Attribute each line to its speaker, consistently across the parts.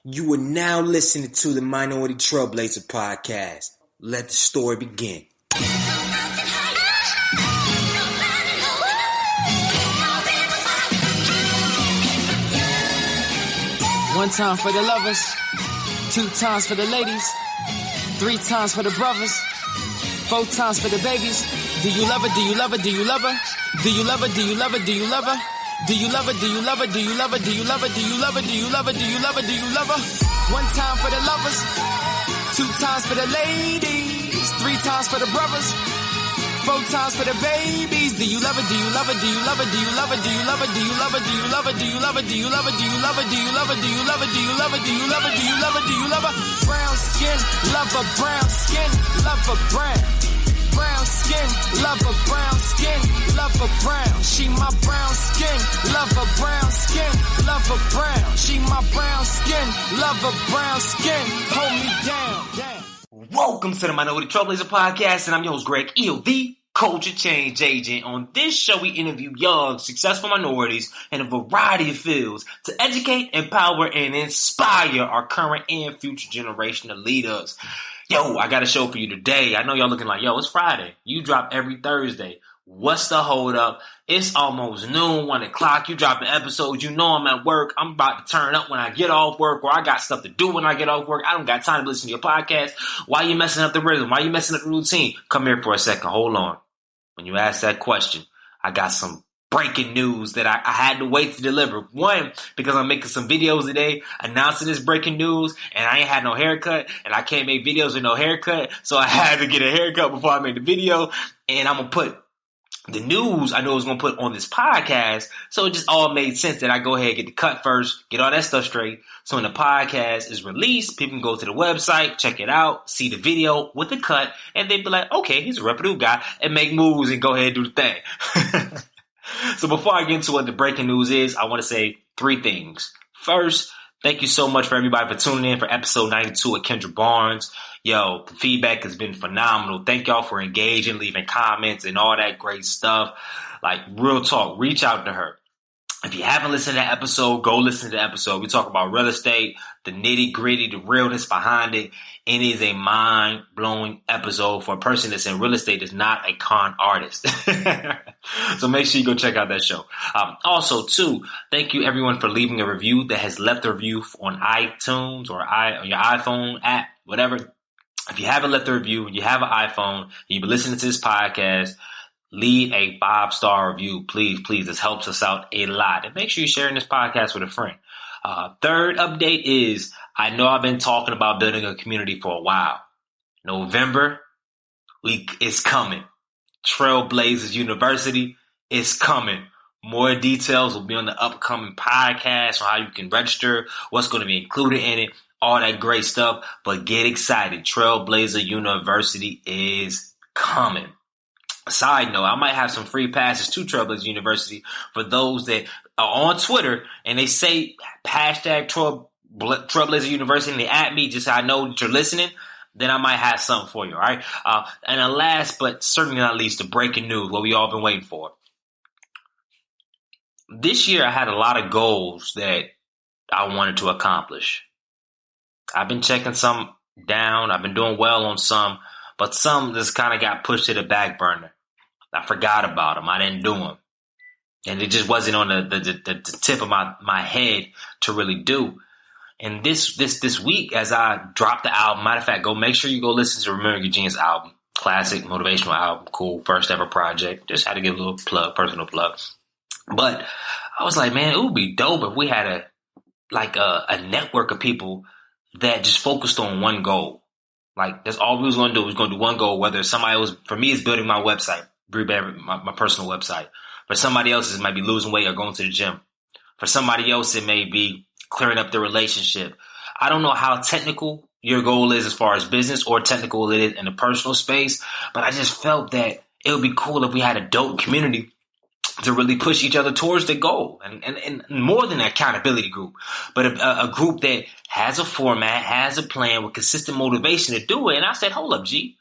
Speaker 1: You are now listening to the Minority Trailblazer podcast. Let the story begin.
Speaker 2: One time for the lovers, 2 times for the ladies, 3 times for the brothers, 4 times for the babies. Do you love her? Do you love her? Do you love her? Do you love her? Do you love her? Do you love her? Do you love her? Do you love her? Do you love her? Do you love her? Do you love her? Do you love her? Do you love her? Do you love her? 1 time for the lovers, 2 times for the ladies, 3 times for the brothers, 4 times for the babies. Do you love her? Do you love her? Do you love her? Do you love her? Do you love her? Do you love her? Do you love her? Do you love her? Do you love her? Do you love her? Do you love her? Do you love her? Do you love her? Do you love her? Do you love her? Do you love her? Brown skin, love her brown skin, love her brown. Brown skin, love her brown skin, love her brown. She my brown skin, love her brown skin, love her brown. She my brown skin, love her brown skin. Hold me down.
Speaker 1: Welcome to the Minority Trailblazer podcast, and I'm your host, Greg Eel, the culture change agent. On this show, we interview young, successful minorities in a variety of fields to educate, empower, and inspire our current and future generation of leaders. Yo, I got a show for you today. I know y'all looking like, yo, it's Friday. You drop every Thursday. What's the hold up? It's almost noon, 1 o'clock. You drop an episode. You know I'm at work. I'm about to turn up when I get off work, or I got stuff to do when I get off work. I don't got time to listen to your podcast. Why you messing up the rhythm? Why you messing up the routine? Come here for a second. Hold on. When you ask that question, I got some breaking news that I had to wait to deliver. 1, because I'm making some videos today announcing this breaking news, and I ain't had no haircut, and I can't make videos with no haircut, so I had to get a haircut before I made the video, and I'm going to put the news I know I was going to put on this podcast, so it just all made sense that I go ahead and get the cut first, get all that stuff straight, so when the podcast is released, people can go to the website, check it out, see the video with the cut, and they'd be like, okay, he's a reputable guy, and make moves and go ahead and do the thing. So before I get into what the breaking news is, I want to say 3 things. First, thank you so much for everybody for tuning in for episode 92 with Kendra Barnes. Yo, the feedback has been phenomenal. Thank y'all for engaging, leaving comments, and all that great stuff. Like, real talk, reach out to her. If you haven't listened to that episode, go listen to the episode. We talk about real estate, the nitty gritty, the realness behind it. It is a mind-blowing episode for a person that's in real estate that's not a con artist. So make sure you go check out that show. Also, too, thank you everyone for leaving a review that has left a review on iTunes or your iPhone app, whatever. If you haven't left a review, you have an iPhone, you've been listening to this podcast, leave a 5-star review, please, please. This helps us out a lot. And make sure you're sharing this podcast with a friend. Third update is, I know I've been talking about building a community for a while. November is coming. Trailblazers University is coming. More details will be on the upcoming podcast on how you can register, what's going to be included in it, all that great stuff. But get excited. Trailblazer University is coming. Side note, I might have some free passes to Trailblazer University for those that are on Twitter and they say hashtag Trailblazer University and they at me just so I know that you're listening. Then I might have something for you, all right? And then last but certainly not least, the breaking news, what we all been waiting for. This year I had a lot of goals that I wanted to accomplish. I've been checking some down. I've been doing well on some, but some just kind of got pushed to the back burner. I forgot about them. I didn't do them. And it just wasn't on the tip of my head to really do. And this week, as I dropped the album, matter of fact, go make sure you go listen to Remember Your Genius album. Classic, motivational album, cool, first ever project. Just had to give a little plug, personal plug. But I was like, man, it would be dope if we had a network of people that just focused on one goal. Like, that's all we was going to do. We was going to do one goal, whether somebody else, for me, it's building my website, my personal website. For somebody else, it might be losing weight or going to the gym. For somebody else, it may be clearing up the relationship. I don't know how technical your goal is as far as business or technical it is in the personal space, but I just felt that it would be cool if we had a dope community to really push each other towards the goal, and more than an accountability group, but a group that has a format, has a plan with consistent motivation to do it. And I said, hold up, G,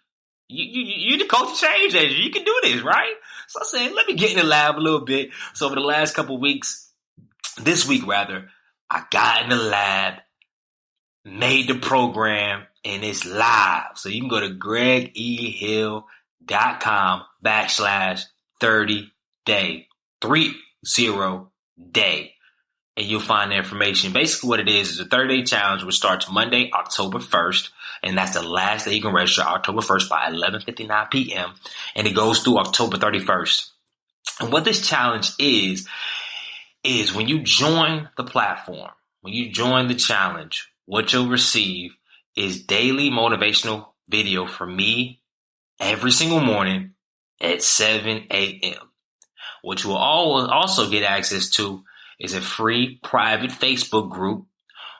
Speaker 1: you the culture change agent. You can do this, right? So I said, let me get in the lab a little bit. So over the last couple of weeks, this week rather, I got in the lab made the program and it's live. So you can go to gregehill.com/30day, 30day, and you'll find the information. Basically what it is a 30-day challenge which starts Monday, October 1st, and that's the last day you can register, October 1st by 11:59 p.m., and it goes through October 31st. And what this challenge is when you join the platform, when you join the challenge, what you'll receive is daily motivational video from me every single morning at 7 a.m. What you will also get access to is a free private Facebook group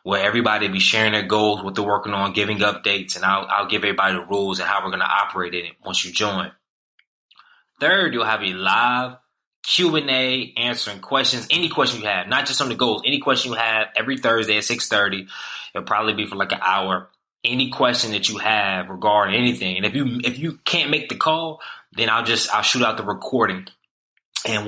Speaker 1: where everybody will be sharing their goals, what they're working on, giving updates, and I'll give everybody the rules and how we're going to operate in it once you join. Third, you'll have a live Q&A answering questions, any question you have, not just on the goals, any question you have every Thursday at 6:30. It'll probably be for like an hour. Any question that you have regarding anything. And if you can't make the call, then I'll shoot out the recording. And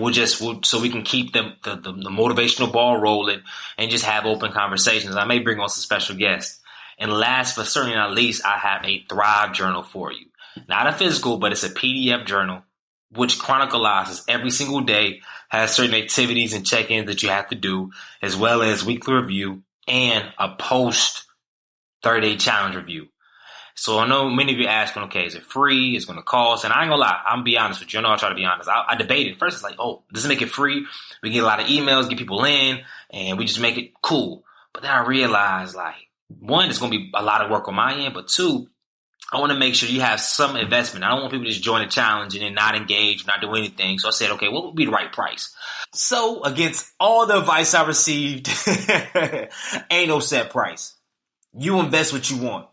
Speaker 1: so we can keep the motivational ball rolling and just have open conversations. I may bring on some special guests. And last but certainly not least, I have a Thrive journal for you. Not a physical, but it's a PDF journal, which chronicles every single day, has certain activities and check-ins that you have to do, as well as weekly review and a post 30-day challenge review. So I know many of you are asking, okay, is it free? It's going to cost? And I ain't going to lie. I'm going to be honest with you. I know I'll try to be honest. I debated. First, it's like, oh, does it make it free? We get a lot of emails, get people in, and we just make it cool. But then I realized, like, one, it's going to be a lot of work on my end. But two, I want to make sure you have some investment. I don't want people to just join the challenge and then not engage, not do anything. So I said, okay, what would be the right price? So against all the advice I received, ain't no set price. You invest what you want.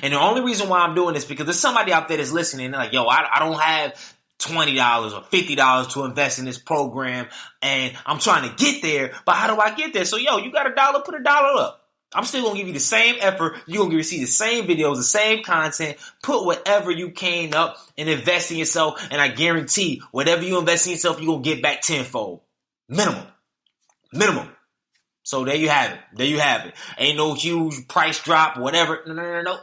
Speaker 1: And the only reason why I'm doing this because there's somebody out there that's listening and they're like, yo, I don't have $20 or $50 to invest in this program and I'm trying to get there, but how do I get there? So, yo, you got $1, put $1 up. I'm still going to give you the same effort. You're going to receive the same videos, the same content. Put whatever you can up and invest in yourself. And I guarantee whatever you invest in yourself, you're going to get back tenfold. Minimum. So there you have it. Ain't no huge price drop, whatever. No.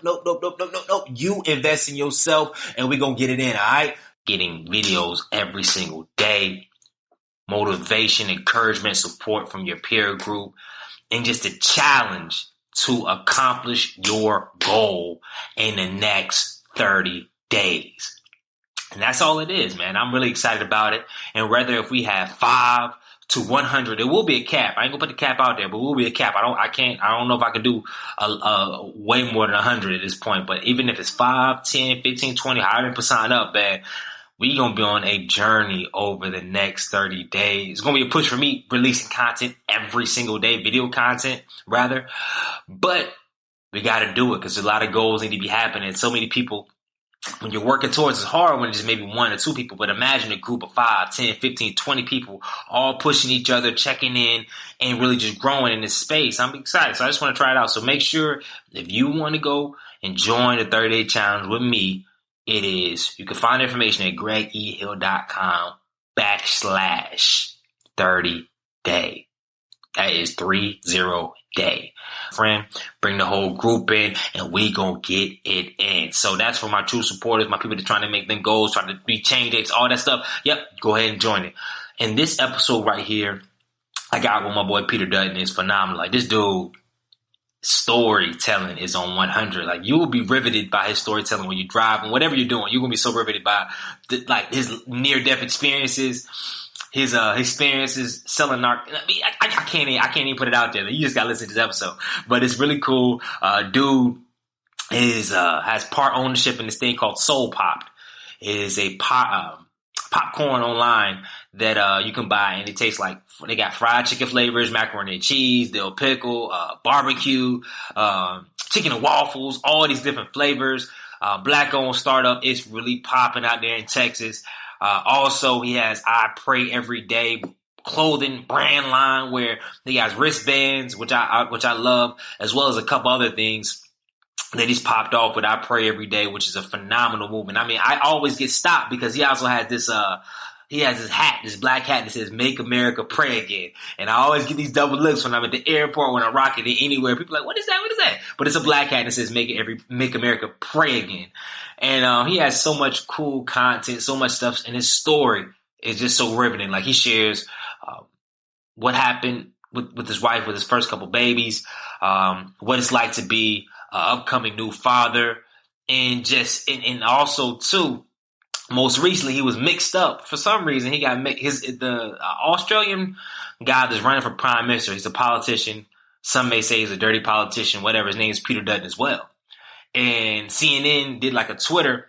Speaker 1: You invest in yourself and we're going to get it in, all right? Getting videos every single day, motivation, encouragement, support from your peer group, and just a challenge to accomplish your goal in the next 30 days. And that's all it is, man. I'm really excited about it. And whether if we have 5 to 100, there will be a cap. I ain't gonna put the cap out there, but will be a cap. I don't know if I can do way more than 100 at this point, but even if it's 5, 10, 15, 20, however people sign up, man, we gonna be on a journey over the next 30 days. It's gonna be a push for me releasing content every single day, video content rather, but we gotta do it because a lot of goals need to be happening. So many people, when you're working towards, it's hard when it's just maybe 1 or 2 people, but imagine a group of 5, 10, 15, 20 people all pushing each other, checking in, and really just growing in this space. I'm excited. So I just want to try it out. So make sure if you want to go and join the 30-day challenge with me, you can find information at gregehill.com/30day. That is 30day. Friend, bring the whole group in and we gonna get it in. So that's for my true supporters, my people that trying to make them goals, trying to be change dates, all that stuff. Yep, go ahead and join it. And this episode right here, I got with my boy Peter Dutton is phenomenal. Like this dude, storytelling is on 100. Like you will be riveted by his storytelling when you drive and whatever you're doing. You're gonna be so riveted by his near-death experiences. His experiences selling I can't even put it out there. You just gotta listen to this episode. But it's really cool. Dude has part ownership in this thing called SoulPopped. It is a popcorn online that you can buy, and it tastes like they got fried chicken flavors, macaroni and cheese, dill pickle, barbecue, chicken and waffles, all these different flavors. Black-owned startup. It's really popping out there in Texas. Also, he has IprayEveryday clothing brand line where he has wristbands, which I love, as well as a couple other things that he's popped off with IprayEveryday, which is a phenomenal movement. I mean, I always get stopped because he also has this he has his hat, this black hat that says "Make America Pray Again." And I always get these double looks when I'm at the airport, when I'm rocking it anywhere. People are like, what is that? What is that? But it's a black hat that says Make America Pray Again. And he has so much cool content, so much stuff, and his story is just so riveting. Like, he shares what happened with his wife, with his first couple babies, what it's like to be an upcoming new father, and also too, most recently, he was mixed up. For some reason, he got the Australian guy that's running for prime minister. He's a politician. Some may say he's a dirty politician, whatever. His name is Peter Dutton as well. And CNN did like a Twitter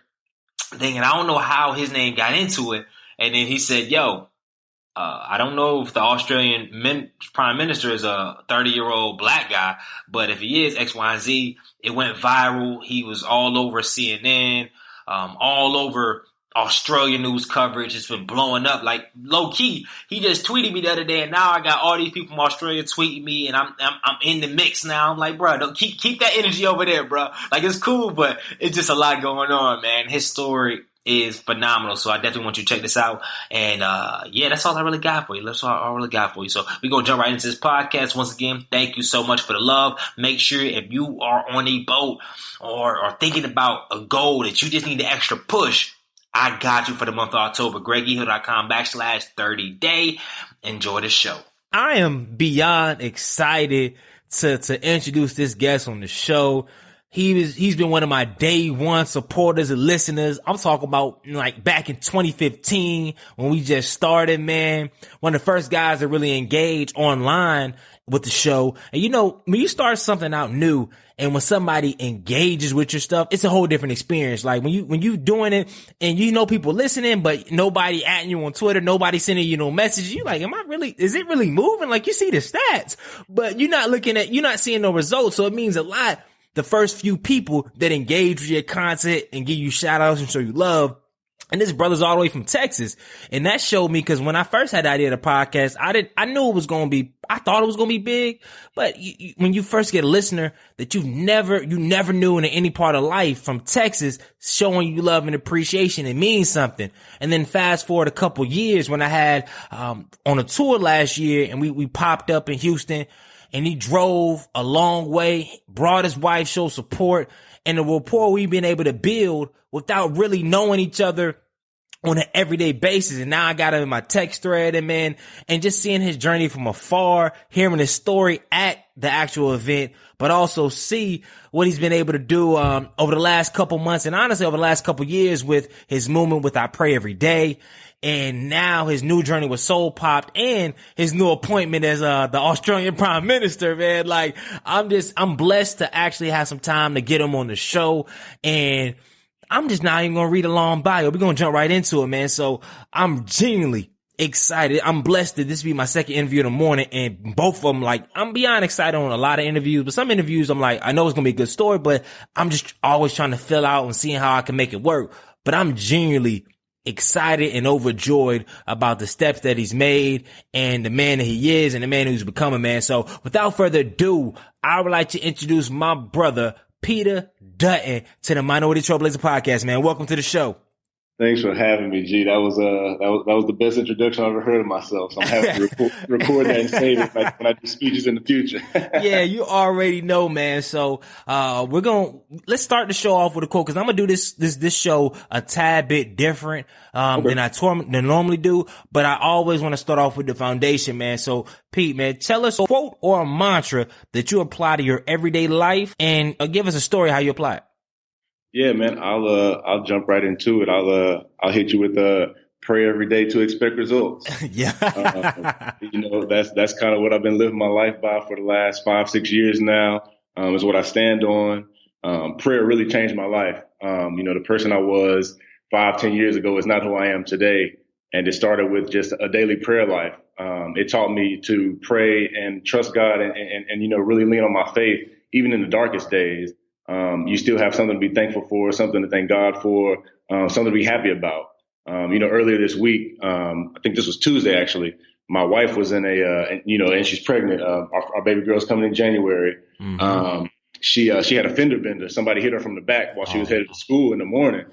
Speaker 1: thing, and I don't know how his name got into it. And then he said, yo, I don't know if the Australian prime minister is a 30-year-old black guy, but if he is, X, Y, and Z, it went viral. He was all over CNN, all over Australian news coverage. It's been blowing up, like, low key. He just tweeted me the other day, and now I got all these people from Australia tweeting me, and I'm in the mix now. I'm like, bro, don't keep that energy over there, bro. Like, it's cool, but it's just a lot going on, man. His story is phenomenal, so I definitely want you to check this out. And yeah, that's all I really got for you. That's all I really got for you. So we're gonna jump right into this podcast. Once again, thank you so much for the love. Make sure if you are on a boat or thinking about a goal that you just need the extra push, I got you for the month of October. GregEhill.com/30day. Enjoy the show. I am beyond excited to introduce this guest on the show. He's been one of my day one supporters and listeners. I'm talking about like back in 2015 when we just started, man. One of the first guys that really engaged online with the show. And when you start something out new and when somebody engages with your stuff, it's a whole different experience. Like when you doing it and people listening, but nobody atting you on Twitter, nobody sending you no messages. You like, is it really moving? Like, you see the stats, but you're not seeing no results. So it means a lot. The first few people that engage with your content and give you shout outs and show you love. And this brother's all the way from Texas. And that showed me, because when I first had the idea of the podcast, I thought it was going to be big. But when you first get a listener that you never knew in any part of life from Texas showing you love and appreciation, it means something. And then fast forward a couple years when I had, on a tour last year, and we popped up in Houston, and he drove a long way, brought his wife, showed support, and the rapport we've been able to build without really knowing each other on an everyday basis. And now I got him in my text thread, and just seeing his journey from afar, hearing his story at the actual event, but also see what he's been able to do over the last couple months, and honestly over the last couple years, with his movement with I Pray Every Day. And now his new journey with SoulPopped and his new appointment as the Australian Prime Minister, man. Like, I'm blessed to actually have some time to get him on the show. And I'm just not even gonna read a long bio. We're gonna jump right into it, man. So I'm genuinely excited. I'm blessed that this will be my second interview in the morning, and both of them, like, I'm beyond excited on a lot of interviews, but some interviews I'm like, I know it's gonna be a good story, but I'm just always trying to fill out and seeing how I can make it work. But I'm genuinely excited and overjoyed about the steps that he's made and the man that he is and the man who's becoming, man. So without further ado, I would like to introduce my brother, Peter Dutton, to the Minority Trailblazer podcast, man. Welcome to the show.
Speaker 3: Thanks for having me, G. That was the best introduction I've ever heard of myself. So I'm happy to record that and save it when I do speeches in the future.
Speaker 1: Yeah, you already know, man. So let's start the show off with a quote, because I'm gonna do this show a tad bit different than I normally do. But I always want to start off with the foundation, man. So Pete, man, tell us a quote or a mantra that you apply to your everyday life, and give us a story how you apply it.
Speaker 3: Yeah, man, I'll jump right into it. I'll hit you with pray every day to expect results.
Speaker 1: Yeah.
Speaker 3: That's kind of what I've been living my life by for the last 5-6 years now. Is what I stand on. Prayer really changed my life. The person I was 5-10 years ago is not who I am today. And it started with just a daily prayer life. It taught me to pray and trust God and really lean on my faith, even in the darkest days. You still have something to be thankful for, something to thank God for, something to be happy about. Earlier this week, I think this was Tuesday, actually, my wife was in and she's pregnant. Our baby girl's coming in January. Mm-hmm. She had a fender bender. Somebody hit her from the back while she was headed to school in the morning.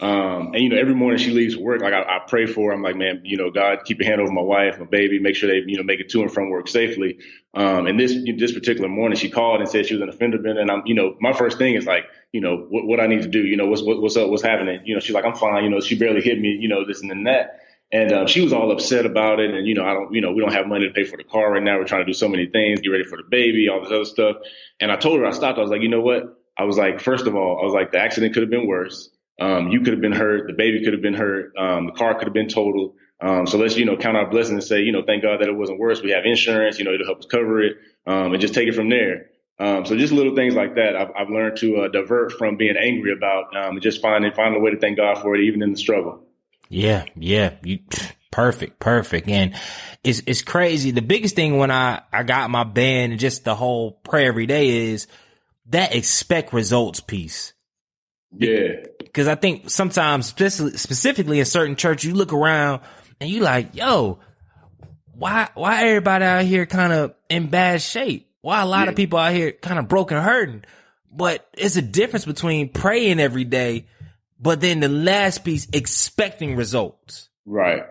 Speaker 3: And, you know, every morning she leaves work, like I pray for her. I'm like, man, you know, God, keep your hand over my wife, my baby, make sure they, you know, make it to and from work safely. And this particular morning she called and said she was in a fender bender. And I'm, you know, my first thing is like, you know, what I need to do, you know, what's up, what's happening? You know, she's like, I'm fine. You know, she barely hit me, you know, this and then that. And she was all upset about it. And, you know, we don't have money to pay for the car right now. We're trying to do so many things, get ready for the baby, all this other stuff. And I told her, I stopped. I was like, you know what? I was like, first of all, I was like, the accident could have been worse. You could have been hurt. The baby could have been hurt. The car could have been totaled. So let's, you know, count our blessings and say, you know, thank God that it wasn't worse. We have insurance, you know, it'll help us cover it, and just take it from there. So just little things like that. I've learned to divert from being angry about, and just finding a way to thank God for it, even in the struggle.
Speaker 1: Yeah. Perfect. And it's crazy. The biggest thing when I got my band and just the whole pray every day is that expect results piece.
Speaker 3: Yeah.
Speaker 1: Because I think sometimes, specifically in certain churches, you look around and you like, yo, why everybody out here kind of in bad shape? Why a lot of people out here kind of broken, hurting? But it's a difference between praying every day, but then the last piece, expecting results.
Speaker 3: Right.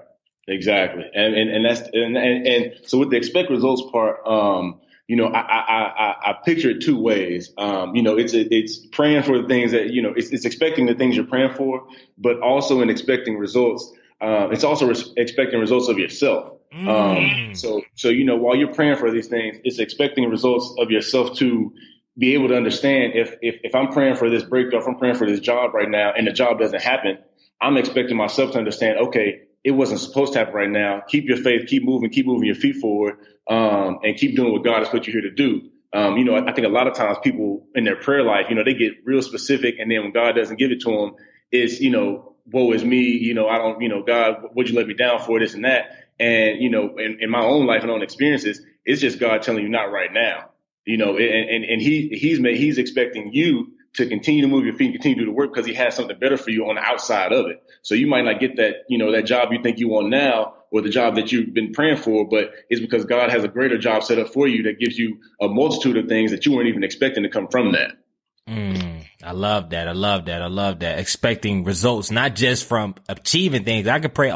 Speaker 3: Exactly. And that's, and so with the expect results part, you know, I picture it two ways. You know, it's praying for the things that, you know, it's expecting the things you're praying for, but also in expecting results. It's also expecting results of yourself. So, you know, while you're praying for these things, it's expecting results of yourself to be able to understand if I'm praying for this breakthrough, if I'm praying for this job right now and the job doesn't happen, I'm expecting myself to understand, okay, it wasn't supposed to happen right now. Keep your faith, keep moving your feet forward, and keep doing what God has put you here to do. You know, I think a lot of times people in their prayer life, you know, they get real specific, and then when God doesn't give it to them, it's, you know, woe is me, you know, I don't, you know, God, what'd you let me down for, this and that? And, you know, in my own life and own experiences, it's just God telling you not right now, you know, and he's expecting you to continue to move your feet and continue to do the work because he has something better for you on the outside of it. So you might not get that, you know, that job you think you want now or the job that you've been praying for, but it's because God has a greater job set up for you that gives you a multitude of things that you weren't even expecting to come from that.
Speaker 1: I love that. Expecting results, not just from achieving things. I could pray,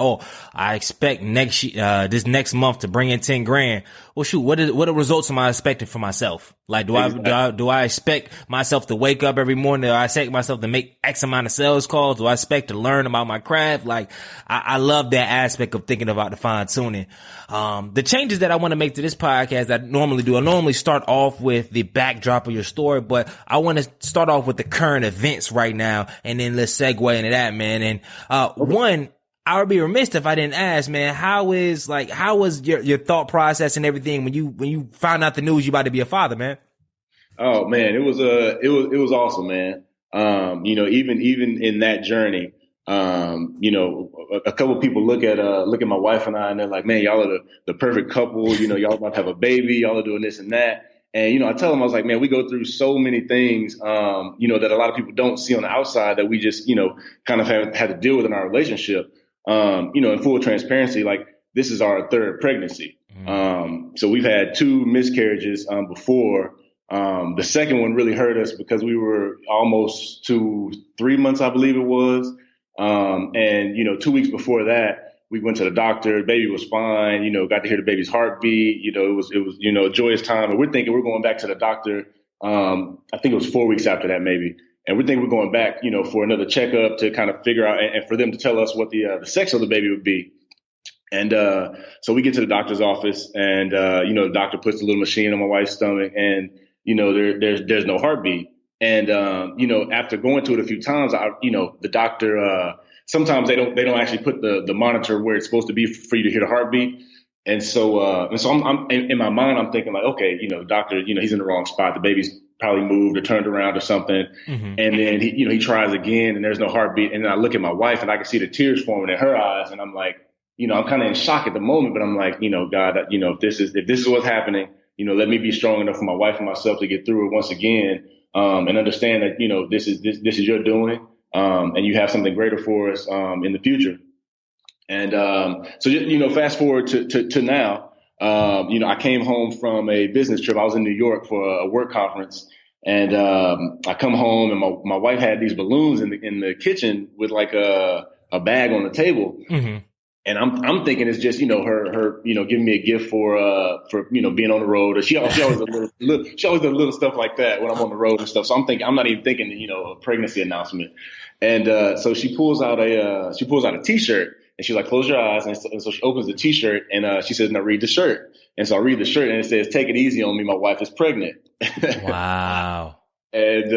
Speaker 1: I expect this next month to bring in 10 grand. Well, shoot, what are results am I expecting for myself? Like, do I expect myself to wake up every morning? Do I expect myself to make X amount of sales calls? Do I expect to learn about my craft? Like, I love that aspect of thinking about the fine tuning. The changes that I want to make to this podcast that I normally start off with the backdrop of your story, but I want to start off with the current events right now, and then let's segue into that, man. And, one, I would be remiss if I didn't ask, man, how was your thought process and everything when you found out the news you about to be a father, man?
Speaker 3: Oh man, it was awesome, man. You know, even in that journey, you know, a couple of people look at my wife and I, and they're like, man, y'all are the perfect couple. You know, y'all about to have a baby. Y'all are doing this and that. And, you know, I tell them, I was like, man, we go through so many things, you know, that a lot of people don't see on the outside that we just, you know, kind of have had to deal with in our relationship. You know, in full transparency, like this is our third pregnancy. So we've had 2 miscarriages, before. The second one really hurt us because we were almost to 3 months, I believe it was. And, you know, 2 weeks before that, we went to the doctor, the baby was fine, you know, got to hear the baby's heartbeat, you know, it was, you know, a joyous time. And we're thinking we're going back to the doctor. I think it was 4 weeks after that, maybe. And we're thinking we're going back, you know, for another checkup to kind of figure out and for them to tell us what the sex of the baby would be. And, so we get to the doctor's office and, you know, the doctor puts a little machine on my wife's stomach and, you know, there's no heartbeat. And, you know, after going to it a few times, you know, the doctor, sometimes they don't actually put the monitor where it's supposed to be for you to hear the heartbeat. And so I'm in my mind, I'm thinking like, okay, you know, doctor, you know, he's in the wrong spot. The baby's probably moved or turned around or something. And then he tries again and there's no heartbeat. And then I look at my wife and I can see the tears forming in her eyes. And I'm like, you know, I'm kind of in shock at the moment, but I'm like, you know, God, you know, if this is what's happening, you know, let me be strong enough for my wife and myself to get through it once again, and understand that, you know, this is your doing, and you have something greater for us, in the future. And, so, you know, fast forward to now, you know, I came home from a business trip. I was in New York for a work conference. And I come home and my wife had these balloons in the kitchen with like a bag on the table.
Speaker 1: Mm-hmm.
Speaker 3: And I'm thinking it's just, her, giving me a gift for, being on the road. Or she always does little stuff like that when I'm on the road and stuff. So I'm not even thinking, a pregnancy announcement. And, so she pulls out a t-shirt and she's like, close your eyes. And so she opens the t-shirt and, she says, now read the shirt. And so I read the shirt and it says, take it easy on me. My wife is pregnant.
Speaker 1: Wow.
Speaker 3: And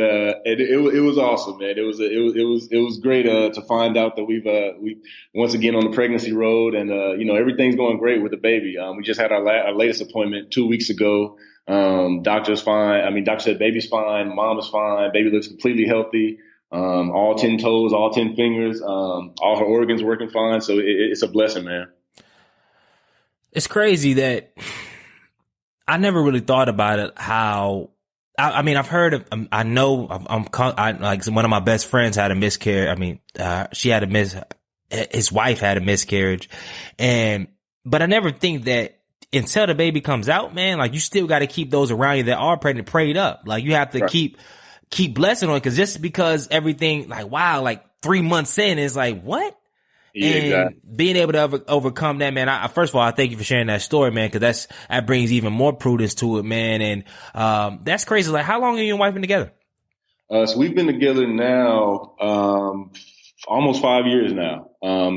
Speaker 3: it was awesome, man. It was great to find out that we once again on the pregnancy road, and everything's going great with the baby. We just had our latest appointment 2 weeks ago. Doctor's fine. I mean, doctor said baby's fine, mom is fine, baby looks completely healthy. All 10 toes, all 10 fingers, all her organs working fine. So it's a blessing, man.
Speaker 1: It's crazy that I never really thought about it. How. I mean, I've heard of, I know, like one of my best friends had a miscarriage. I mean, his wife had a miscarriage, but I never think that until the baby comes out, man, like you still got to keep those around you that are pregnant prayed up. Like you have to keep blessing on it, cause just because everything like, wow, like 3 months in is like, what?
Speaker 3: Yeah,
Speaker 1: and
Speaker 3: exactly.
Speaker 1: Being able to overcome that, man. First of all, I thank you for sharing that story, man, because that brings even more prudence to it, man. And that's crazy. Like, how long are you and wife been together?
Speaker 3: So we've been together now almost 5 years now.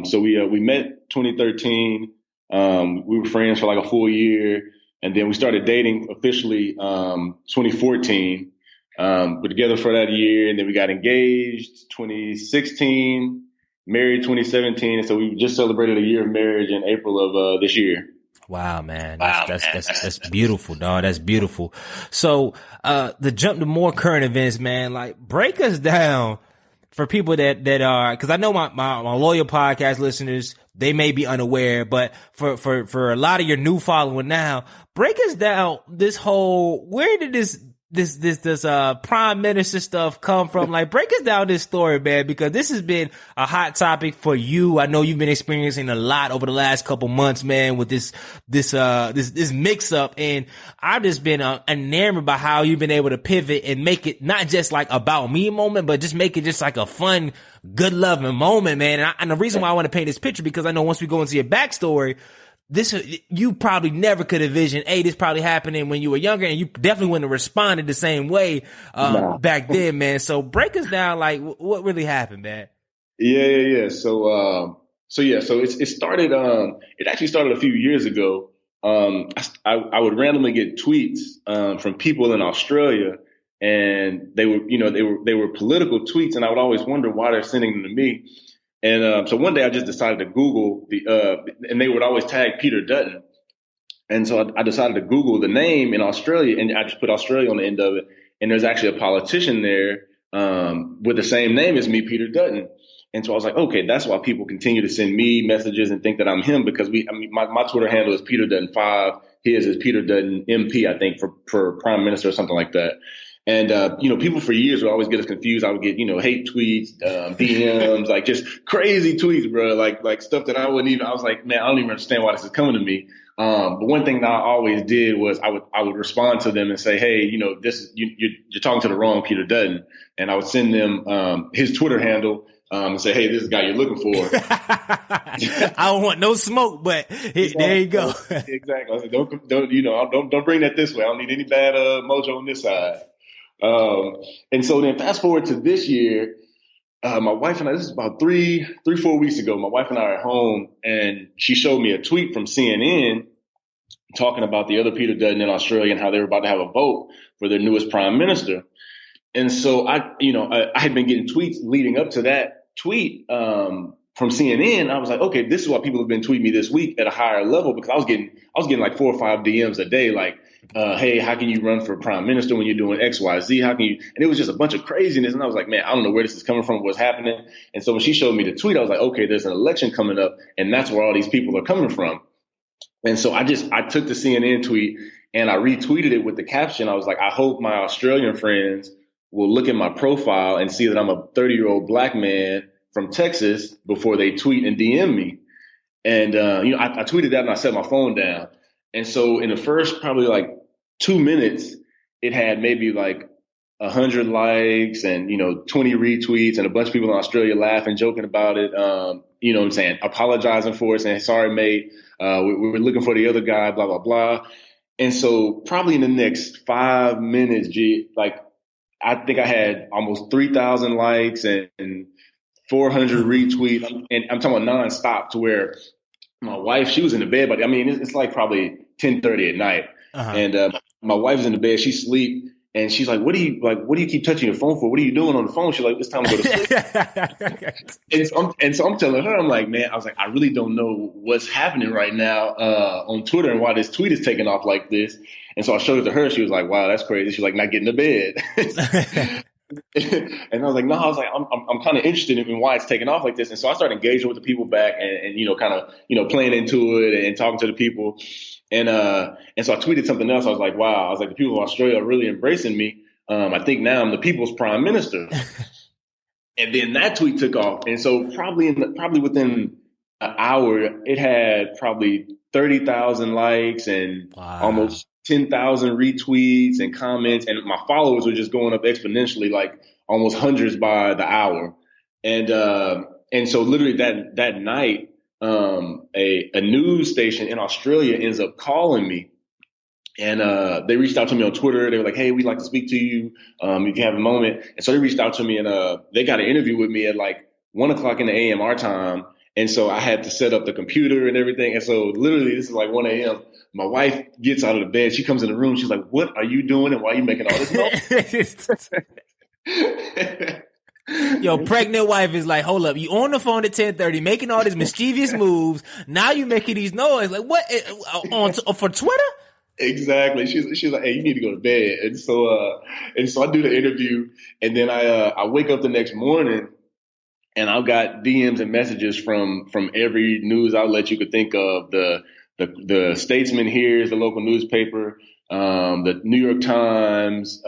Speaker 3: So we met 2013. We were friends for like a full year, and then we started dating officially 2014. We're together for that year, and then we got engaged 2016. Married 2017, and so we just celebrated a year of marriage in April of this year.
Speaker 1: Wow, man. That's beautiful, dog. That's beautiful. So, the jump to more current events, man, like break us down for people that are, cause I know my loyal podcast listeners, they may be unaware, but for a lot of your new following now, break us down this whole, where did this prime minister stuff come from? Like, break us down this story, man, because this has been a hot topic for you. I know you've been experiencing a lot over the last couple months, man, with this mix up. And I've just been enamored by how you've been able to pivot and make it not just like about me moment, but just make it just like a fun, good loving moment, man. And the reason why I want to paint this picture, because I know once we go into your backstory, you probably never could envision, this probably happening when you were younger, and you definitely wouldn't have responded the same way, back then, man. So break us down, like, what really happened, man?
Speaker 3: Yeah. So it started, it actually started a few years ago. I would randomly get tweets, from people in Australia, and they were political tweets, and I would always wonder why they're sending them to me. And so one day I just decided to Google and they would always tag Peter Dutton. And so I decided to Google the name in Australia, and I just put Australia on the end of it. And there's actually a politician there with the same name as me, Peter Dutton. And so I was like, okay, that's why people continue to send me messages and think that I'm him, because my Twitter handle is Peter Dutton 5. His is Peter Dutton MP, I think, for prime minister or something like that. And, people for years would always get us confused. I would get, hate tweets, DMs, like just crazy tweets, bro. Like stuff that I was like, man, I don't even understand why this is coming to me. But one thing that I always did was I would respond to them and say, hey, you're talking to the wrong Peter Dutton. And I would send them, his Twitter handle, and say, hey, this is the guy you're looking for.
Speaker 1: I don't want no smoke, but there you go.
Speaker 3: Exactly. I said, don't bring that this way. I don't need any bad, mojo on this side. And so then fast forward to this year, my wife and I, this is about 4 weeks ago, my wife and I are at home, and she showed me a tweet from CNN talking about the other Peter Dutton in Australia and how they were about to have a vote for their newest prime minister. And so I had been getting tweets leading up to that tweet, from CNN. I was like, okay, this is why people have been tweeting me this week at a higher level, because I was getting like 4 or 5 DMs a day, like, hey, how can you run for prime minister when you're doing X, Y, Z? How can you? And it was just a bunch of craziness. And I was like, man, I don't know where this is coming from, what's happening. And so when she showed me the tweet, I was like, okay, there's an election coming up, and that's where all these people are coming from. And so I took the CNN tweet and I retweeted it with the caption. I was like, I hope my Australian friends will look at my profile and see that I'm a 30-year-old black man from Texas before they tweet and DM me. And, I tweeted that and I set my phone down. And so in the first probably like 2 minutes, it had maybe like 100 likes and, 20 retweets and a bunch of people in Australia laughing, joking about it. You know what I'm saying? Apologizing for it, saying, sorry, mate. We were looking for the other guy, blah, blah, blah. And so probably in the next 5 minutes, I think I had almost 3,000 likes and 400 retweets. And I'm talking about nonstop, to where my wife, she was in the bed, but I mean, it's like probably 10:30 at night. And my wife's in the bed, she's asleep. And she's like, what do you keep touching your phone for? What are you doing on the phone? She's like, it's time to go to sleep. and so I'm telling her, I'm like, man, I was like, I really don't know what's happening right now on Twitter and why this tweet is taking off like this. And so I showed it to her. She was like, wow, that's crazy. She's like, not getting to bed. And I was like, no, I'm kind of interested in why it's taking off like this. And so I started engaging with the people back and kind of, playing into it and talking to the people. And so I tweeted something else. I was like, wow, I was like, the people of Australia are really embracing me. I think now I'm the people's prime minister. And then that tweet took off. And so probably within an hour, it had probably 30,000 likes and almost 10,000 retweets and comments. And my followers were just going up exponentially, like almost hundreds by the hour. And so literally that night, a news station in Australia ends up calling me, and they reached out to me on Twitter. They were like, hey, we'd like to speak to you if you have a moment. And so they reached out to me, and they got an interview with me at like 1:00 in the AM our time. And so I had to set up the computer and everything. And so literally this is like 1 a.m. My wife gets out of the bed. She comes in the room. She's like, what are you doing? And why are you making all this noise?
Speaker 4: Yo, pregnant wife is like, hold up, you on the phone at 10:30 making all these mischievous moves. Now you making these noise. Like, what? For Twitter?
Speaker 3: Exactly. She's like, hey, you need to go to bed. And so I do the interview, and then I wake up the next morning, and I've got DMs and messages from every news outlet you could think of. The Statesman here is the local newspaper, the New York Times,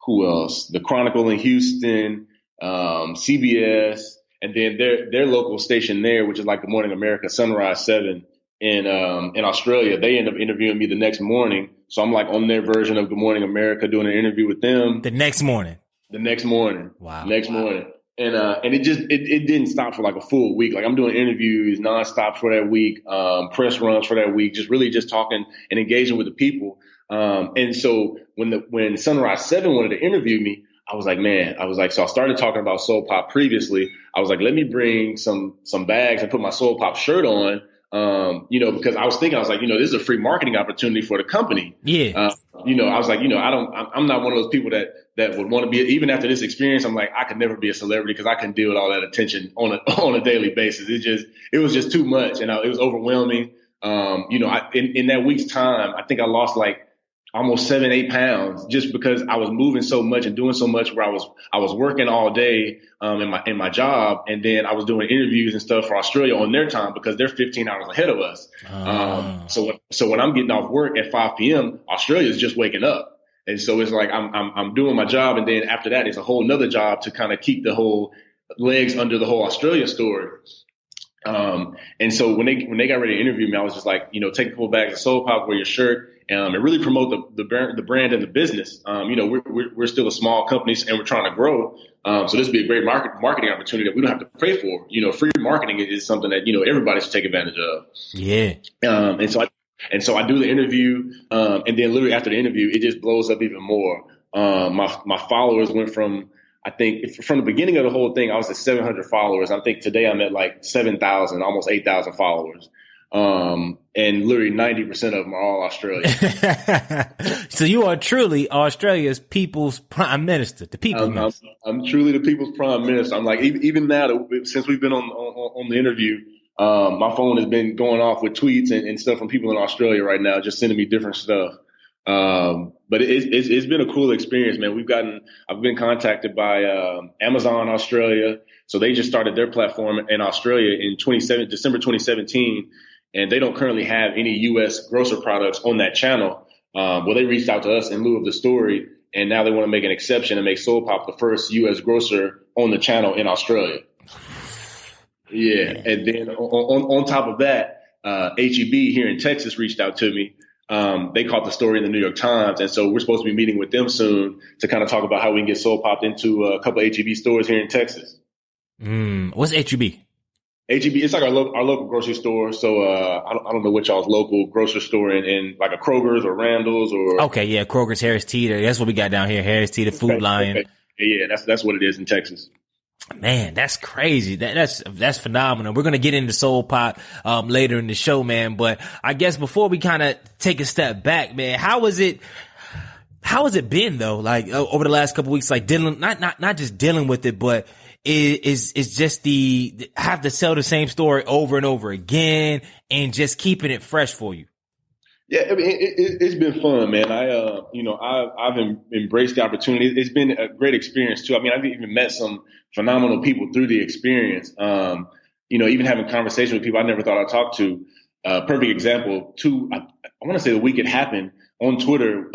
Speaker 3: who else? The Chronicle in Houston, CBS, and then their local station there, which is like Good Morning America, Sunrise 7 in Australia. They end up interviewing me the next morning. So I'm like on their version of Good Morning America, doing an interview with them.
Speaker 4: The next morning.
Speaker 3: Wow. Morning. And it didn't stop for like a full week. Like I'm doing interviews nonstop for that week, press runs for that week, just really just talking and engaging with the people. And so when Sunrise 7 wanted to interview me, I was like, so I started talking about Soul Pop previously. I was like, let me bring some bags and put my Soul Pop shirt on. Because I was thinking, this is a free marketing opportunity for the company.
Speaker 4: Yeah.
Speaker 3: I was like, I'm not one of those people that would want to be, even after this experience, I'm like, I could never be a celebrity because I couldn't deal with all that attention on a daily basis. It was just too much, and it was overwhelming. In that week's time, I think I lost like almost 7-8 pounds just because I was moving so much and doing so much, where I was working all day in my job, and then I was doing interviews and stuff for Australia on their time because they're 15 hours ahead of us. So when I'm getting off work at 5 p.m., Australia is just waking up. And so it's like I'm doing my job, and then after that, it's a whole nother job to kind of keep the whole legs under the whole Australia story. And so when they got ready to interview me, I was just like, take a couple bags of Soul Pop, wear your shirt, and really promote the brand and the business. We're still a small company and we're trying to grow. So this would be a great marketing opportunity that we don't have to pay for. Free marketing is something that, everybody should take advantage of.
Speaker 4: Yeah.
Speaker 3: And so I do the interview, and then literally after the interview, it just blows up even more. My followers went from, I think from the beginning of the whole thing, I was at 700 followers. I think today I'm at like 7,000, almost 8,000 followers. And literally 90% of them are all Australian.
Speaker 4: So you are truly Australia's people's prime minister, the people.
Speaker 3: I'm truly the people's prime minister. I'm like, even now, since we've been on the interview, my phone has been going off with tweets and stuff from people in Australia right now, just sending me different stuff. But it's been a cool experience, man. I've been contacted by Amazon Australia. So they just started their platform in Australia in December 2017. And they don't currently have any U.S. grocer products on that channel. Well, they reached out to us in lieu of the story, and now they want to make an exception and make Soul Pop the first U.S. grocer on the channel in Australia. Yeah. And then on top of that, HEB here in Texas reached out to me. They caught the story in the New York Times. And so we're supposed to be meeting with them soon to kind of talk about how we can get Soul Popped into a couple of HEB stores here in Texas.
Speaker 4: What's HEB?
Speaker 3: HEB, it's like our local grocery store. So I don't know what y'all's local grocery store in like a Kroger's or Randall's or.
Speaker 4: Okay, yeah, Kroger's, Harris Teeter. That's what we got down here. Harris Teeter, Food Lion.
Speaker 3: Okay. Yeah, that's what it is in Texas.
Speaker 4: Man, that's crazy. That's phenomenal. We're gonna get into Soul Pop later in the show, man. But I guess before we kind of take a step back, man, how has it been though? Like over the last couple of weeks, like dealing not just dealing with it, but is just have to tell the same story over and over again and just keeping it fresh for you.
Speaker 3: Yeah, I mean, it's been fun, man. I've embraced the opportunity. It's been a great experience too. I mean, I've even met some phenomenal people through the experience. Even having conversations with people I never thought I'd talk to. Perfect example. I want to say the week it happened on Twitter.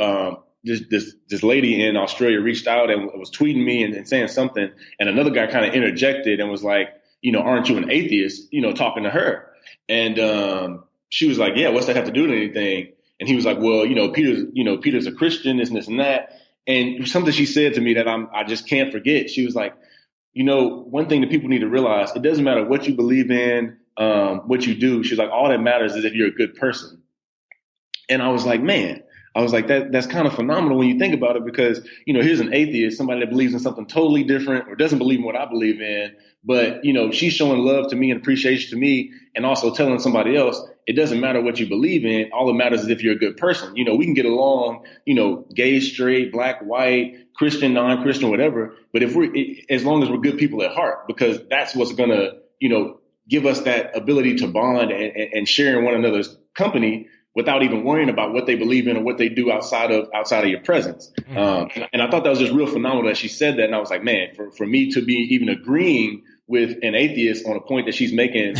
Speaker 3: This lady in Australia reached out and was tweeting me and saying something, and another guy kind of interjected and was like, aren't you an atheist? Talking to her, and she was like, yeah, what's that have to do with anything? And he was like, well, Peter's a Christian, this and that. And something she said to me that I just can't forget. She was like, one thing that people need to realize, it doesn't matter what you believe in, what you do. She's like, all that matters is if you're a good person. And I was like, man, that's kind of phenomenal when you think about it, because, here's an atheist, somebody that believes in something totally different or doesn't believe in what I believe in. But, she's showing love to me and appreciation to me, and also telling somebody else, it doesn't matter what you believe in. All that matters is if you're a good person. We can get along, gay, straight, black, white, Christian, non-Christian, whatever. But as long as we're good people at heart, because that's what's going to, give us that ability to bond and share in one another's company without even worrying about what they believe in or what they do outside of your presence. And I thought that was just real phenomenal that she said that. And I was like, man, for me to be even agreeing with an atheist on a point that she's making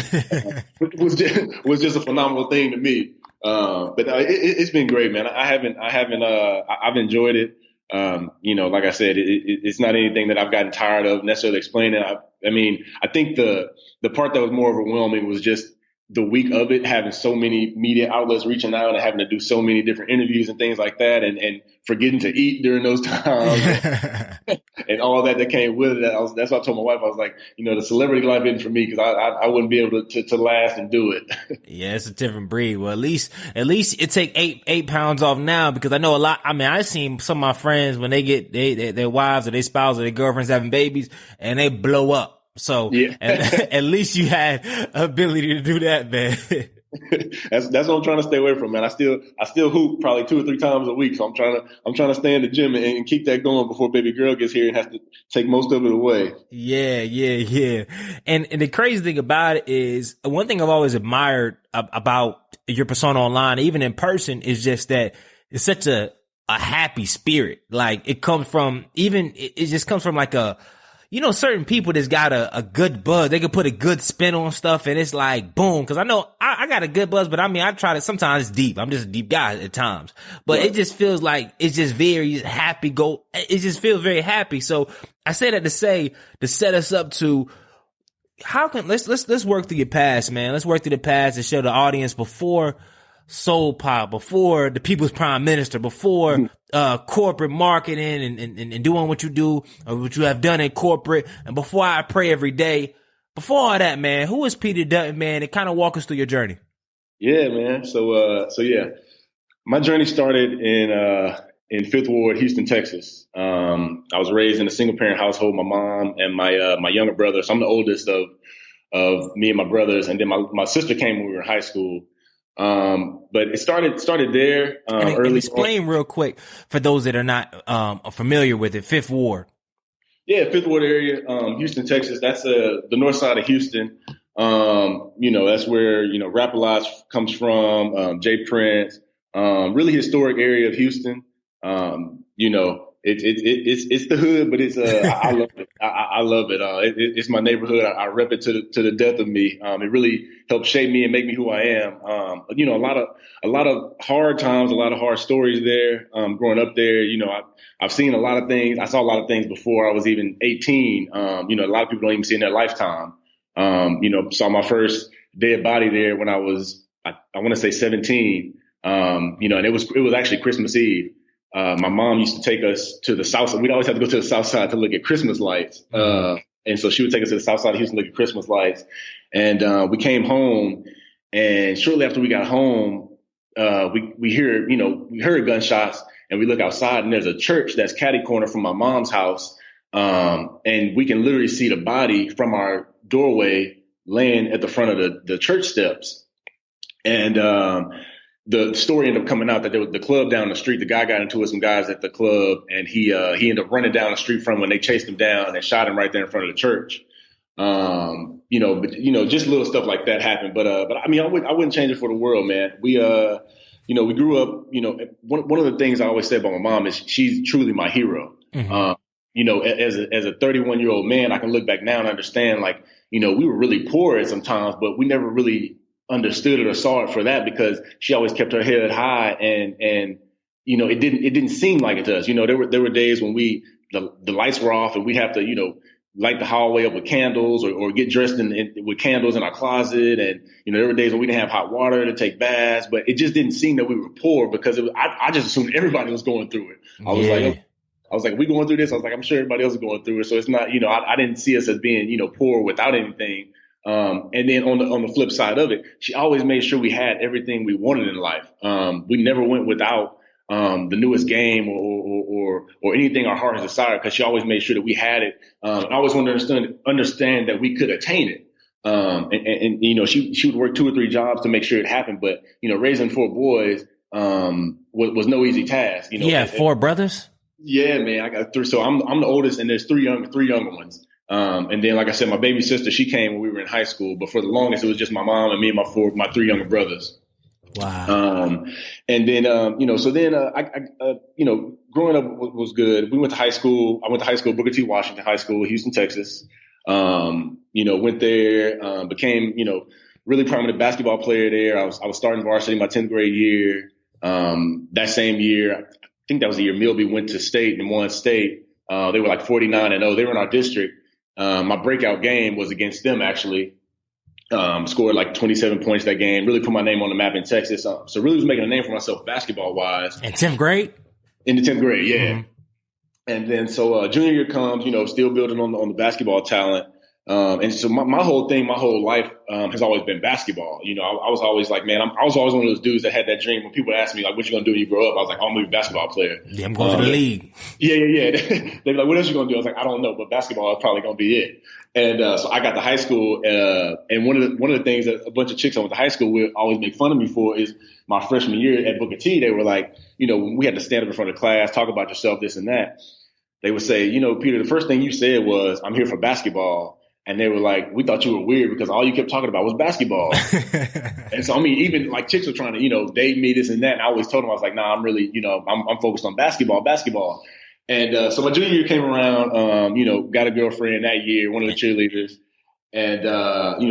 Speaker 3: was just a phenomenal thing to me. But it's been great, man. I've enjoyed it. Like I said, it's not anything that I've gotten tired of necessarily explaining. I think the part that was more overwhelming was just the week of it, having so many media outlets reaching out and having to do so many different interviews and things like that, and forgetting to eat during those times and all that came with it. That's what I told my wife. I was like, the celebrity life isn't for me, because I wouldn't be able to last and do it.
Speaker 4: Yeah, it's a different breed. Well, at least it take 8 pounds off now, because I know a lot. I mean, I've seen some of my friends when they get their wives or their spouse or their girlfriends having babies and they blow up. So yeah. at least you had ability to do that, man.
Speaker 3: That's what I'm trying to stay away from, man. I still hoop probably 2 or 3 times a week. So I'm trying to stay in the gym and keep that going before baby girl gets here and has to take most of it away.
Speaker 4: Yeah. And the crazy thing about it is, one thing I've always admired about your persona online, even in person, is just that it's such a happy spirit. Like it just comes from like certain people that's got a good buzz. They can put a good spin on stuff and it's like, boom. Cause I know I got a good buzz, but I try to, sometimes it's deep. I'm just a deep guy at times, but It just feels like it's just very happy. It just feels very happy. So I say that to set us up to let's work through your past, man. Let's work through the past and show the audience before Soul Pop, before the People's Prime Minister, before corporate marketing and doing what you do or what you have done in corporate, and before I Pray Every Day, before all that, man, who is Peter Dutton, man? And kind of walk us through your journey.
Speaker 3: Yeah, man. So yeah, my journey started in Fifth Ward, Houston, Texas. I was raised in a single parent household. My mom and my younger brother. So I'm the oldest of me and my brothers, and then my sister came when we were in high school. But it started there, early.
Speaker 4: And explain real quick for those that are not, familiar with it, Fifth Ward.
Speaker 3: Yeah, Fifth Ward area, Houston, Texas. That's the north side of Houston. That's where, Rap-A-Lot comes from, Jay Prince, really historic area of Houston. It's the hood, but it's I love it. I love it. It's my neighborhood. I rep it to the death of me. It really helped shape me and make me who I am. A lot of hard times, a lot of hard stories there. Growing up there, I've seen a lot of things. I saw a lot of things before I was even 18. A lot of people don't even see in their lifetime. Saw my first dead body there when I was, I want to say 17. And it was actually Christmas Eve. My mom used to take us to the south side. We'd always have to go to the south side to look at Christmas lights. And so she would take us to the south side of Houston to look at Christmas lights. And we came home, and shortly after we got home, we heard gunshots, and we look outside, and there's a church that's catty corner from my mom's house. And we can literally see the body from our doorway laying at the front of the church steps. And the story ended up coming out that there was the club down the street. The guy got into it with some guys at the club, and he ended up running down the street from when they chased him down and shot him right there in front of the church. Just little stuff like that happened. But I mean, I wouldn't change it for the world, man. We grew up, one of the things I always say about my mom is she's truly my hero. As a 31-year-old man, I can look back now and understand, like, we were really poor at some times, but we never really understood it or saw it for that, because she always kept her head high, and it didn't seem like it to us. There were days when the lights were off, and we'd have to light the hallway up with candles, or get dressed with candles in our closet, and there were days when we didn't have hot water to take baths, but it just didn't seem that we were poor, because I just assumed everybody was going through it. I was like, we going through this? I was like, I'm sure everybody else is going through it. So it's not, I didn't see us as being, poor without anything. And then on the flip side of it, she always made sure we had everything we wanted in life. We never went without the newest game or anything our hearts desired, because she always made sure that we had it. I always wanted to understand that we could attain it. She would work 2 or 3 jobs to make sure it happened. But raising 4 boys was no easy task.
Speaker 4: Yeah, 4 brothers.
Speaker 3: Yeah, man, I got 3. So I'm the oldest, and there's 3 younger ones. And then, like I said, my baby sister, she came when we were in high school, but for the longest, it was just my mom and me and my 3 younger brothers.
Speaker 4: Wow.
Speaker 3: And then, growing up was good. We went to high school. I went to high school, Booker T. Washington High School, Houston, Texas. Went there, became, really prominent basketball player there. I was starting varsity my 10th grade year. That same year, I think that was the year Milby went to state and won state. They were like 49-0. They were in our district. My breakout game was against them, actually. Scored like 27 points that game. Really put my name on the map in Texas. So really was making a name for myself basketball-wise.
Speaker 4: In 10th grade?
Speaker 3: In the 10th grade, yeah. Mm-hmm. And then so junior year comes, still building on the basketball talent. And so my whole life has always been basketball. I was always like, man, I was always one of those dudes that had that dream. When people ask me, like, what you going to do when you grow up? I was like, I'm going to be a basketball player.
Speaker 4: Yeah, I'm going to the league.
Speaker 3: Yeah. They'd be like, what else you going to do? I was like, I don't know, but basketball is probably going to be it. And so I got to high school, and one of the things that a bunch of chicks I went to high school with always make fun of me for is my freshman year at Booker T. They were like, when we had to stand up in front of class, talk about yourself, this and that. They would say, Peter, the first thing you said was, I'm here for basketball. And they were like, we thought you were weird because all you kept talking about was basketball. And so, I mean, even like chicks were trying to, date me, this and that. And I always told them, I was like, nah, I'm really, I'm focused on basketball. And so my junior year came around, got a girlfriend that year, one of the cheerleaders, and,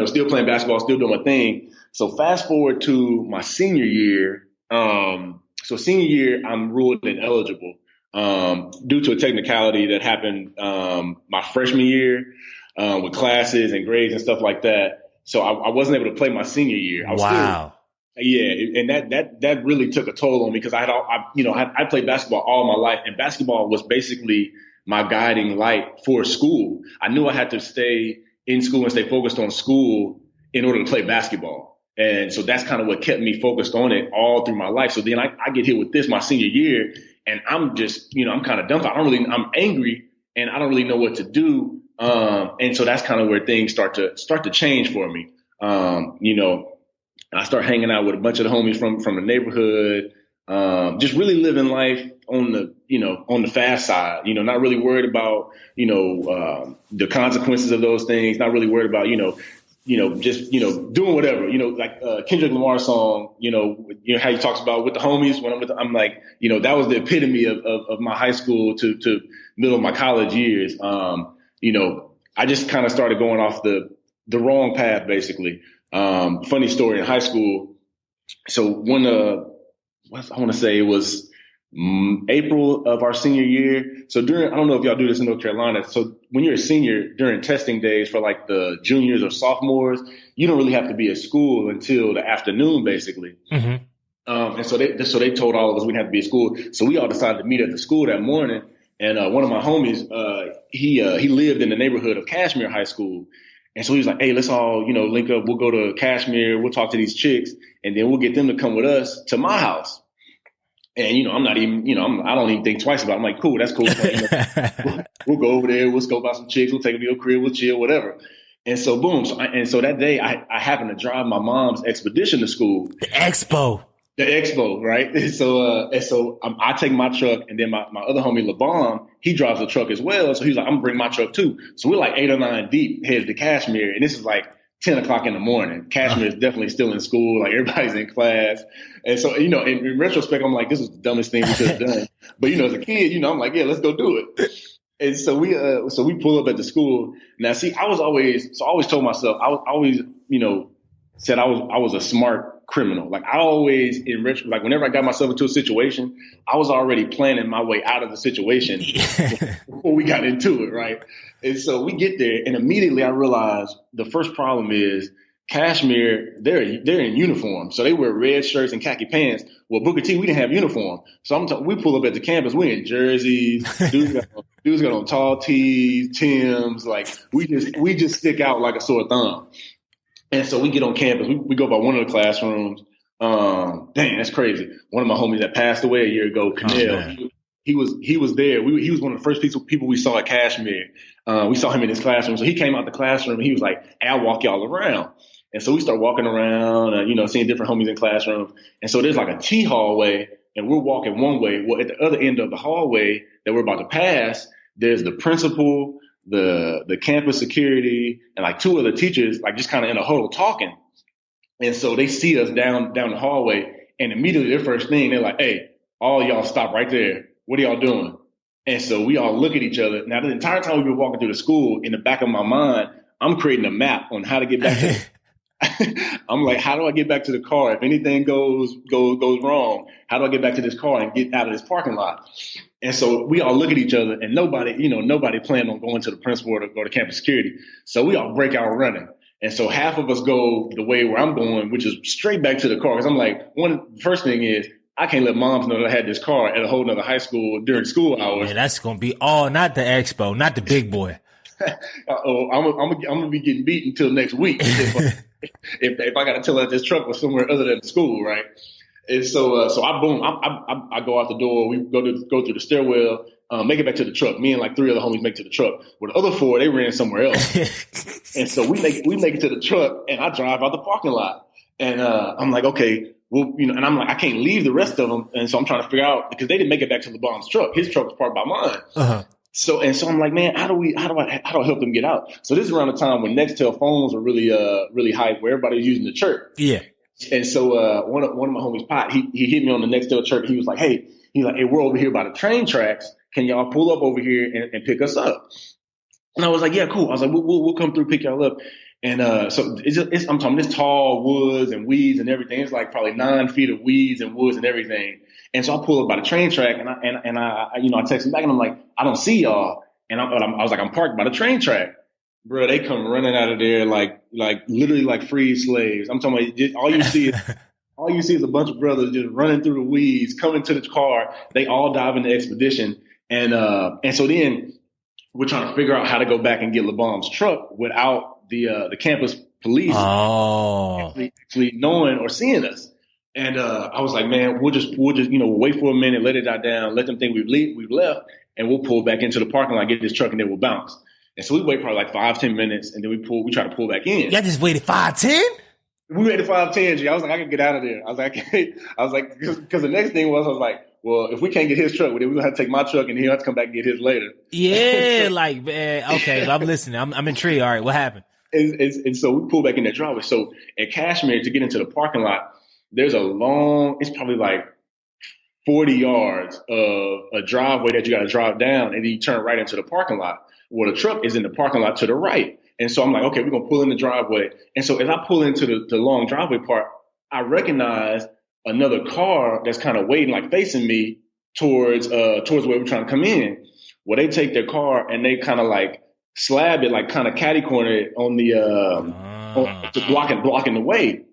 Speaker 3: still playing basketball, still doing my thing. So fast forward to my senior year. So senior year, I'm ruled ineligible due to a technicality that happened my freshman year. With classes and grades and stuff like that. So I wasn't able to play my senior year.
Speaker 4: Wow.
Speaker 3: And that really took a toll on me, because I played basketball all my life, and basketball was basically my guiding light for school. I knew I had to stay in school and stay focused on school in order to play basketball. And so that's kind of what kept me focused on it all through my life. So then I get hit with this my senior year, and I'm just, I'm kind of dumbfounded. I'm angry, and I don't really know what to do. And so that's kind of where things start to change for me. I start hanging out with a bunch of the homies from the neighborhood, just really living life on the fast side, not really worried about, the consequences of those things, not really worried about, just, doing whatever, like Kendrick Lamar's song, how he talks about with the homies when I'm like, that was the epitome of my high school to middle of my college years. I just kind of started going off the wrong path, basically. Funny story in high school. So when, I want to say it was April of our senior year. So I don't know if y'all do this in North Carolina. So when you're a senior during testing days for like the juniors or sophomores, you don't really have to be at school until the afternoon, basically.
Speaker 4: Mm-hmm.
Speaker 3: And so they told all of us we'd have to be at school. So we all decided to meet at the school that morning. And one of my homies, he lived in the neighborhood of Cashmere High School. And so he was like, hey, let's all, link up. We'll go to Cashmere. We'll talk to these chicks, and then we'll get them to come with us to my house. And, I'm not even, I don't even think twice about it. I'm like, cool, that's cool. We'll go over there. We'll scope out some chicks. We'll take them to your crib. We'll chill, whatever. And so, boom. So that day, I happened to drive my mom's expedition to school.
Speaker 4: The expo,
Speaker 3: right? And so I take my truck, and then my other homie, LeBon, he drives a truck as well. So he's like, I'm going to bring my truck too. So we're like 8 or 9 deep headed to Cashmere. And this is like 10 o'clock in the morning. Cashmere is definitely still in school. Like, everybody's in class. And so, in retrospect, I'm like, this was the dumbest thing we could have done. But, as a kid, I'm like, yeah, let's go do it. And so we pull up at the school. Now, see, I always told myself, I always, said I was a smart criminal. Like, I always, like, whenever I got myself into a situation, I was already planning my way out of the situation before we got into it, right? And so we get there, and immediately I realized the first problem is Cashmere, they're in uniform. So they wear red shirts and khaki pants. Well, Booker T, we didn't have uniform. So we pull up at the campus, we're in jerseys, dudes got on tall tees, Timbs, like we just stick out like a sore thumb. And so we get on campus, we go by one of the classrooms. Dang, that's crazy. One of my homies that passed away a year ago, Canel, he was there. He was one of the first people we saw at Cashmere. We saw him in his classroom. So he came out the classroom and he was like, hey, I'll walk y'all around. And so we start walking around, seeing different homies in classrooms. And so there's like a T hallway, and we're walking one way. Well, at the other end of the hallway that we're about to pass, there's the principal, the campus security, and like 2 other teachers, like just kind of in a huddle talking. And so they see us down the hallway, and immediately their first thing, they're like, hey, all y'all stop right there. What are y'all doing? And so we all look at each other. Now, the entire time we've been walking through the school, in the back of my mind, I'm creating a map on how to get back to I'm like, how do I get back to the car? If anything goes wrong, how do I get back to this car and get out of this parking lot? And so we all look at each other, and nobody planned on going to the principal or to campus security. So we all break out running. And so half of us go the way where I'm going, which is straight back to the car. Because I'm like, first thing is, I can't let moms know that I had this car at a whole nother high school during school hours.
Speaker 4: Man, that's going to be all, not the expo, not the big boy.
Speaker 3: I'm gonna be getting beat until next week if I got to tell her this truck was somewhere other than the school, right? And so I go out the door. We go through the stairwell, make it back to the truck. Me and like 3 other homies make it to the truck. With the other 4, they ran somewhere else. And so we make it to the truck, and I drive out the parking lot. And I'm like, okay, well, and I'm like, I can't leave the rest of them. And so I'm trying to figure out, because they didn't make it back to LeBron's truck. His truck was parked by mine. Uh-huh. So I'm like, man, how do I help them get out? So this is around the time when Nextel phones were really hype, where everybody was using the chirp.
Speaker 4: Yeah.
Speaker 3: And so one of my homies, Pot, he hit me on the Nextel chirp. He was like, hey, we're over here by the train tracks. Can y'all pull up over here and pick us up? And I was like, yeah, cool. I was like, we'll come through, pick y'all up. And so I'm talking this tall woods and weeds and everything. It's like probably 9 feet of weeds and woods and everything. And so I pull up by the train track, and I text him back, and I'm like, I don't see y'all. And I was like, I'm parked by the train track. Bro, they come running out of there like literally like freed slaves. I'm talking about, all you see is a bunch of brothers just running through the weeds, coming to the car. They all dive in the expedition. And so then we're trying to figure out how to go back and get LeBomb's truck without the campus police actually knowing or seeing us. And I was like, man, we'll just wait for a minute, let it die down, let them think we've left, and we'll pull back into the parking lot, get this truck, and then we'll bounce. And so we wait probably like 5-10 minutes, and then we try to pull back in.
Speaker 4: Y'all just waited 5-10?
Speaker 3: We waited 5-10, G. I was like, I can get out of there. I was like, because the next thing was, I was like, well, if we can't get his truck, then we're gonna have to take my truck, and he'll have to come back and get his later.
Speaker 4: Yeah, like, man, okay, I'm listening. I'm intrigued. All right, what happened?
Speaker 3: And so we pull back in that driveway. So at Cashmere, to get into the parking lot, there's it's probably like 40 yards of a driveway that you got to drive down, and then you turn right into the parking lot. Well, the truck is in the parking lot to the right. And so I'm like, okay, we're going to pull in the driveway. And so as I pull into the long driveway part, I recognize another car that's kind of waiting, like facing me towards where we're trying to come in. Well, they take their car and they kind of like slab it, like kind of catty corner it on the, blocking the way.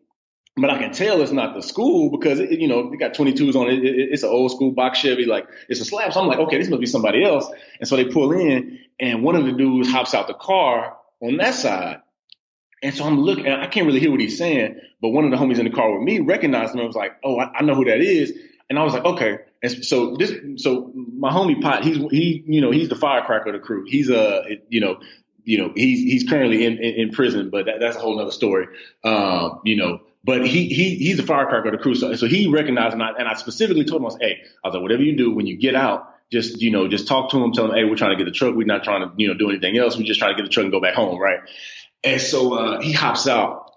Speaker 3: But I can tell it's not the school because, you know, they got 22s on it. It's an old school box Chevy. Like, it's a slab. So I'm like, okay, this must be somebody else. And so they pull in, and one of the dudes hops out the car on that side. And so I'm looking, and I can't really hear what he's saying, but one of the homies in the car with me recognized him and was like, oh, I know who that is. And I was like, okay. And so my homie Pot, he's the firecracker of the crew. He's he's currently in prison, but that's a whole nother story. But he's the firecracker of the crew. So he recognized him, and I specifically told him, I was like, whatever you do when you get out, just talk to him, tell him, hey, we're trying to get the truck. We're not trying to, do anything else. We're just trying to get the truck and go back home. Right. And so, he hops out.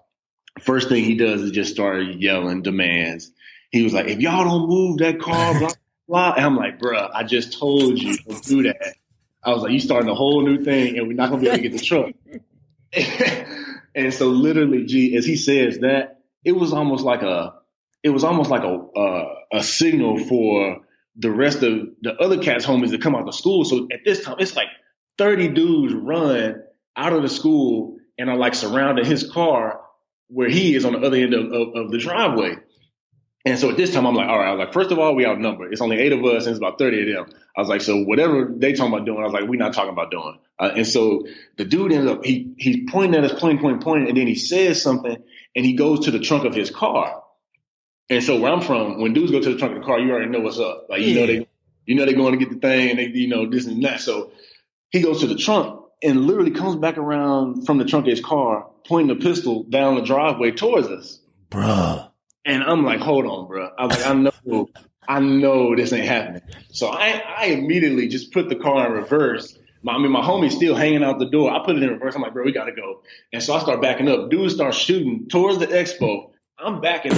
Speaker 3: First thing he does is just start yelling demands. He was like, if y'all don't move that car, blah, blah. And I'm like, bruh, I just told you don't do that. I was like, you starting a whole new thing and we're not going to be able to get the truck. And so literally, G, as he says that, it was almost like a signal for the rest of the other cats' homies to come out of school. So at this time, it's like 30 dudes run out of the school and are like surrounding his car where he is on the other end of the driveway. And so at this time, I'm like, all right, I was like, first of all, we outnumbered. It's only 8 of us and it's about 30 of them. I was like, so whatever they talking about doing, I was like, we're not talking about doing. And so the dude ends up, he's pointing at us, pointing, and then he says something and he goes to the trunk of his car. And so where I'm from, when dudes go to the trunk of the car, you already know what's up. Like, they're going to get the thing and they, this and that. So he goes to the trunk and literally comes back around from the trunk of his car, pointing a pistol down the driveway towards us.
Speaker 4: Bruh.
Speaker 3: And I'm like, hold on, bro. I was like, I know this ain't happening. So I immediately just put the car in reverse. My homie's still hanging out the door. I put it in reverse. I'm like, bro, we got to go. And so I start backing up. Dudes start shooting towards the expo. I'm backing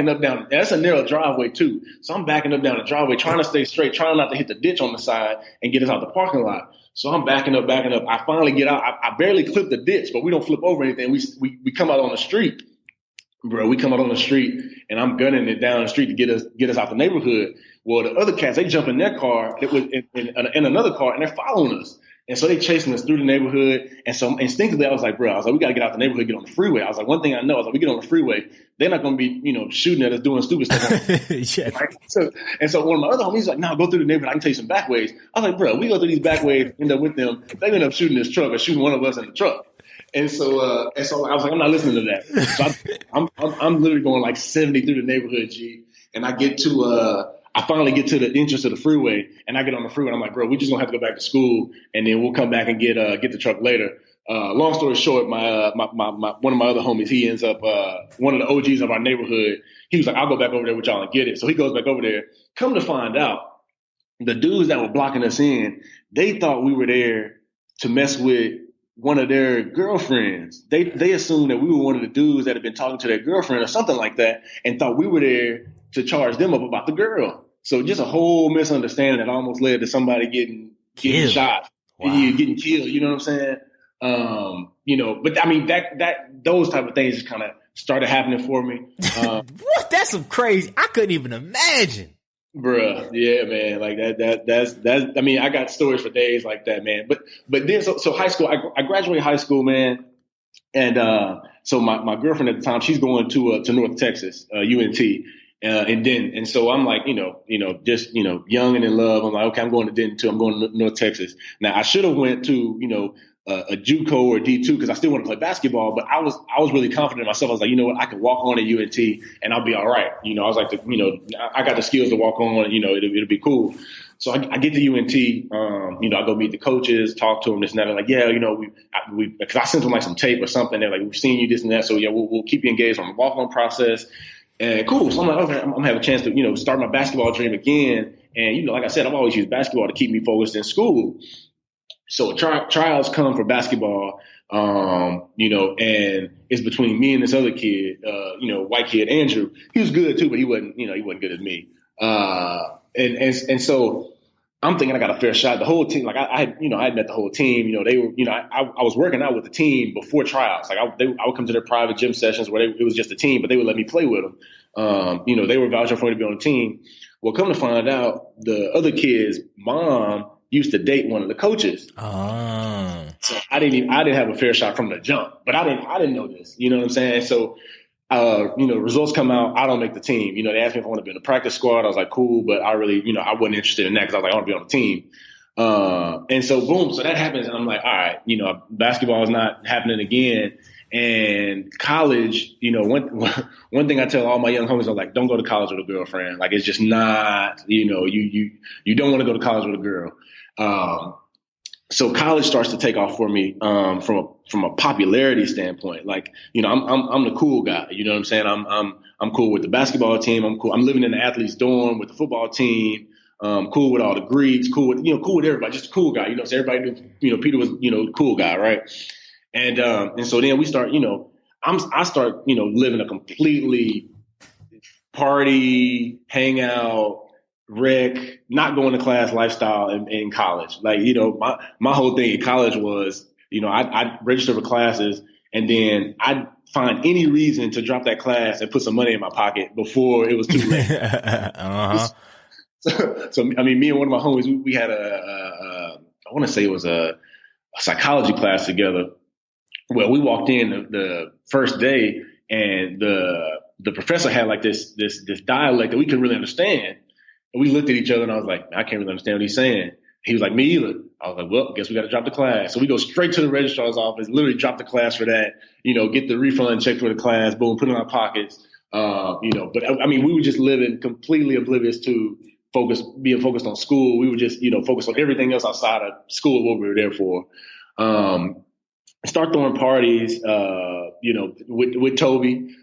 Speaker 3: up down. That's a narrow driveway too. So I'm backing up down the driveway, trying to stay straight, trying not to hit the ditch on the side and get us out the parking lot. So I'm backing up. I finally get out. I barely clip the ditch, but we don't flip over anything. We come out on the street. Bro, we come out on the street and I'm gunning it down the street to get us out the neighborhood. Well, the other cats, they jump in their car in another car and they're following us. And so they chasing us through the neighborhood. And so instinctively, I was like, we got to get out the neighborhood, get on the freeway. I was like, one thing I know, we get on the freeway, they're not going to be, shooting at us, doing stupid stuff.
Speaker 4: Yeah.
Speaker 3: Right? So one of my other homies was like, no, go through the neighborhood. I can tell you some back ways. I was like, bro, we go through these back ways, end up with them. They end up shooting this truck or shooting one of us in the truck. And so I was like, I'm not listening to that. So I'm literally going like 70 through the neighborhood, G. And I finally get to the entrance of the freeway and I get on the freeway and I'm like, bro, we just gonna have to go back to school and then we'll come back and get the truck later. Long story short, my one of my other homies, he ends up, one of the OGs of our neighborhood. He was like, I'll go back over there with y'all and get it. So he goes back over there. Come to find out, the dudes that were blocking us in, they thought we were there to mess with one of their girlfriends. They assumed that we were one of the dudes that had been talking to their girlfriend or something like that and thought we were there to charge them up about the girl. So just a whole misunderstanding that almost led to somebody getting shot,
Speaker 4: wow.
Speaker 3: Getting killed. You know what I'm saying? But I mean, those type of things just kind of started happening for me.
Speaker 4: What? That's some crazy. I couldn't even imagine.
Speaker 3: Bruh, yeah, man, like that's. I mean, I got stories for days like that, man. But then, so high school, I graduated high school, man, and so my girlfriend at the time, she's going to North Texas, UNT, in Denton, and so I'm like, just young and in love. I'm like, okay, I'm going to Denton too. I'm going to North Texas. Now I should have went to a JUCO or D2 because I still want to play basketball, but I was really confident in myself. I was like, you know what, I can walk on at UNT and I'll be all right. I was like, I got the skills to walk on, it'll be cool. So I get to UNT, I go meet the coaches, talk to them, this and that. They're like, yeah, because I sent them like some tape or something. They're like, we've seen you, this and that. So yeah, we'll keep you engaged on the walk-on process. And cool. So I'm like, okay, I'm gonna have a chance to, start my basketball dream again. And, like I said, I've always used basketball to keep me focused in school. So tryouts come for basketball, and it's between me and this other kid, white kid, Andrew. He was good too, but he wasn't good as me. And so I'm thinking I got a fair shot. The whole team, like I had met the whole team. They were, I was working out with the team before tryouts. Like I would come to their private gym sessions where it was just a team, but they would let me play with them. They were vouching for me to be on the team. Well, come to find out, the other kid's mom used to date one of the coaches.
Speaker 4: Oh.
Speaker 3: So I didn't have a fair shot from the jump, but I didn't know this. You know what I'm saying? So results come out, I don't make the team. They asked me if I want to be in the practice squad. I was like, cool, but I really, I wasn't interested in that because I was like, I want to be on the team. And so boom, so that happens, and I'm like, all right, basketball is not happening again. And college, one thing I tell all my young homies, I'm like, don't go to college with a girlfriend. Like, it's just not, you don't want to go to college with a girl. So college starts to take off for me, from a popularity standpoint. Like, I'm the cool guy. You know what I'm saying? I'm cool with the basketball team. I'm cool. I'm living in the athlete's dorm with the football team. Cool with all the Greeks. Cool with everybody. Just a cool guy. So everybody knew, Peter was, cool guy, right? And so then we start, I start, living a completely party, hang out, rec, not going to class lifestyle in college. Like, my whole thing in college was, I'd register for classes and then I'd find any reason to drop that class and put some money in my pocket before it was too late.
Speaker 4: Uh-huh.
Speaker 3: So, me and one of my homies, we had I want to say it was a psychology class together. Well, we walked in the first day and the professor had like this dialect that we couldn't really understand. And we looked at each other and I was like, I can't really understand what he's saying. He was like, me either. I was like, well, guess we got to drop the class. So we go straight to the registrar's office, literally drop the class for that, get the refund check for the class, boom, put it in our pockets. But we were just living completely oblivious to being focused on school. We were just, focused on everything else outside of school, what we were there for. Start throwing parties, with Toby.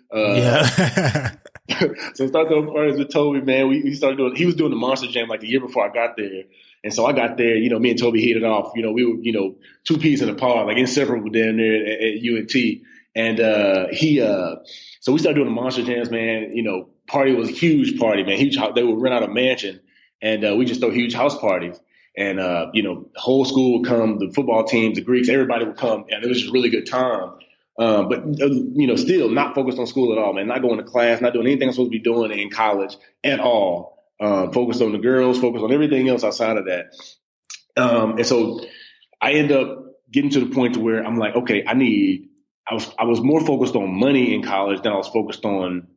Speaker 3: So start throwing parties with Toby, man. We started he was doing the Monster Jam like the year before I got there. And so I got there, me and Toby hit it off. We were, two peas in a pod, like inseparable down there at UNT. And, so we started doing the Monster Jams, man. Party was a huge party, man. They would rent out a mansion and, we just throw huge house parties. And, the whole school would come, the football teams, the Greeks, everybody would come. And it was just a really good time. But still not focused on school at all, man. Not going to class, not doing anything I'm supposed to be doing in college at all. Focused on the girls, focused on everything else outside of that. And so I end up getting to the point to where I'm like, okay, I was more focused on money in college than I was focused on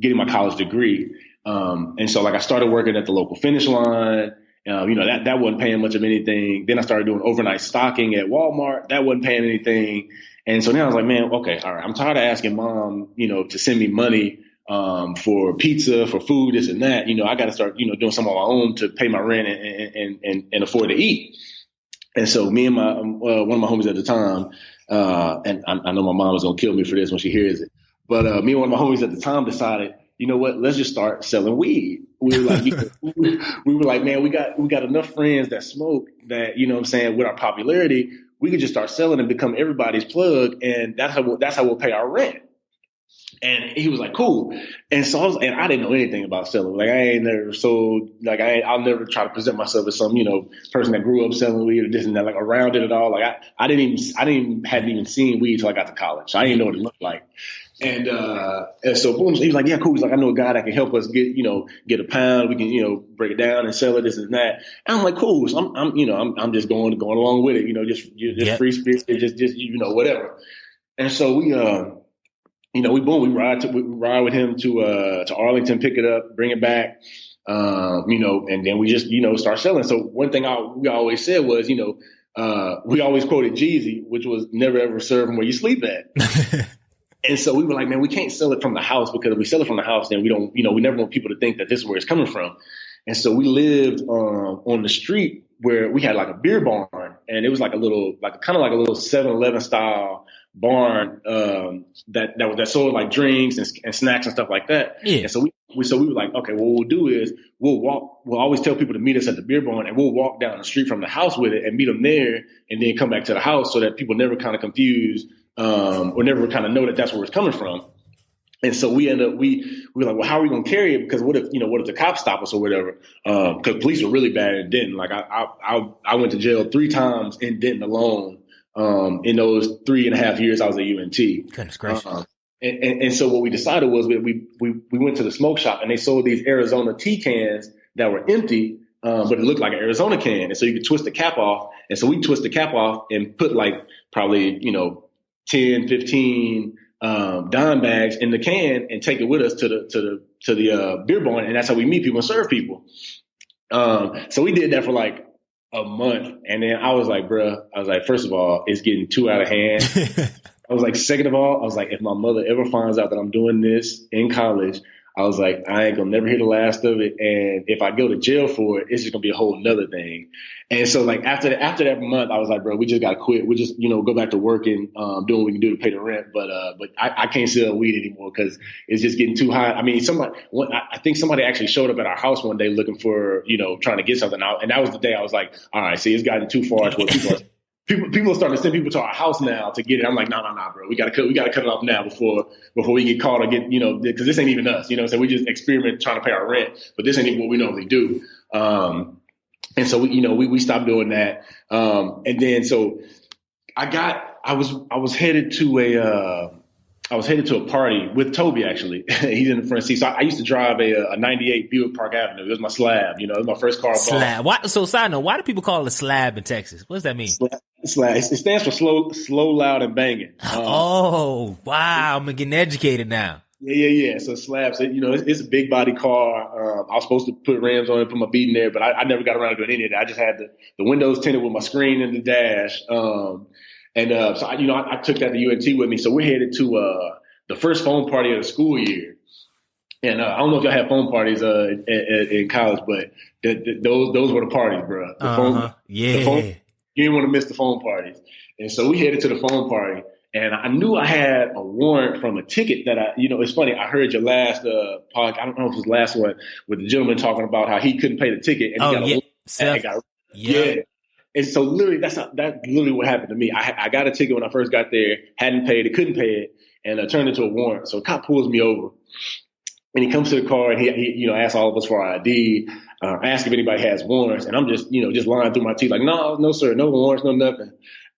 Speaker 3: getting my college degree. And so like I started working at the local finish line. That wasn't paying much of anything. Then I started doing overnight stocking at Walmart. That wasn't paying anything. And so now I was like, man, okay, all right. I'm tired of asking mom, to send me money, for pizza, for food, this and that. I got to start, doing some of my own to pay my rent and afford to eat. And so me and one of my homies at the time, and I know my mom is going to kill me for this when she hears it, but me and one of my homies at the time decided, you know what, let's just start selling weed. We were like, man, we got enough friends that smoke that, with our popularity, we could just start selling and become everybody's plug. And that's how we'll pay our rent. And he was like, cool. And so I didn't know anything about selling. Like, I ain't never sold, like, I'll never try to present myself as some, person that grew up selling weed or this and that, like around it at all. Like, hadn't even seen weed till I got to college. So I didn't know what it looked like. And so boom, he was like, yeah, cool. He's like, I know a guy that can help us get a pound. We can, break it down and sell it, this and that. And I'm like, cool. So I'm just going along with it, just free spirit, just whatever. And so we ride with him to Arlington, pick it up, bring it back, and then we just, start selling. So one thing we always said was, we always quoted Jeezy, which was never ever serve him where you sleep at. And so we were like, man, we can't sell it from the house, because if we sell it from the house, then we don't, we never want people to think that this is where it's coming from. And so we lived on the street where we had like a beer barn, and it was like a little 7-Eleven style barn that sold like drinks and snacks and stuff like that. Yeah. And so we were like, okay, well, what we'll do is we'll always tell people to meet us at the beer barn, and we'll walk down the street from the house with it and meet them there, and then come back to the house so that people never kind of confuse or never kind of know that that's where it's coming from. And so we were like, well, how are we going to carry it? Because what if the cops stop us or whatever? Because police were really bad in Denton. Like I went to jail 3 times in Denton alone in those 3.5 years I was at UNT.
Speaker 4: Goodness gracious.
Speaker 3: And so what we decided was we went to the smoke shop, and they sold these Arizona tea cans that were empty, but it looked like an Arizona can. And so you could twist the cap off. And so we twist the cap off and put like probably, 10, 15 dime bags in the can and take it with us to the beer barn, and that's how we meet people and serve people. So we did that for like a month, and then I was like, bruh, first of all, it's getting too out of hand. I was like, second of all, I was like, if my mother ever finds out that I'm doing this in college, I was like, I ain't gonna never hear the last of it. And if I go to jail for it, it's just gonna be a whole nother thing. And so like after that month, I was like, bro, we just gotta quit. We just, go back to working, doing what we can do to pay the rent. But I can't sell weed anymore because it's just getting too high. I mean, I think somebody actually showed up at our house one day looking for, trying to get something out. And that was the day I was like, all right, see, it's gotten too far. People are starting to send people to our house now to get it. I'm like, nah, bro. We gotta cut it off now before we get caught or get, because this ain't even us, so we just experiment trying to pay our rent, but this ain't even what we normally do. And so we stopped doing that. And then so I was headed to a party with Toby, actually. He's in the front seat. So I used to drive a 98 Buick Park Avenue. It was my slab, it was my first car.
Speaker 4: Slab. So side note, why do people call it a slab in Texas? What does that mean?
Speaker 3: Slab. It stands for slow, loud, and banging.
Speaker 4: Oh, wow. I'm getting educated now.
Speaker 3: Yeah. So slab. So, it's a big body car. I was supposed to put rims on it, put my beat in there, but I never got around to doing any of that. I just had the windows tinted with my screen in the dash. So I took that to UNT with me. So we're headed to the first phone party of the school year. And I don't know if y'all have phone parties in college, but those were the parties, bro. You didn't want to miss the phone parties. And so we headed to the phone party. And I knew I had a warrant from a ticket that it's funny. I heard your last podcast. I don't know if it was the last one with the gentleman talking about how he couldn't pay the ticket. And he got a yeah. And so literally, that's literally what happened to me. I got a ticket when I first got there, hadn't paid it, couldn't pay it, and turned into a warrant. So a cop pulls me over, and he comes to the car and he asks all of us for our ID, asks if anybody has warrants, and I'm just lying through my teeth like, no sir, no warrants, no nothing.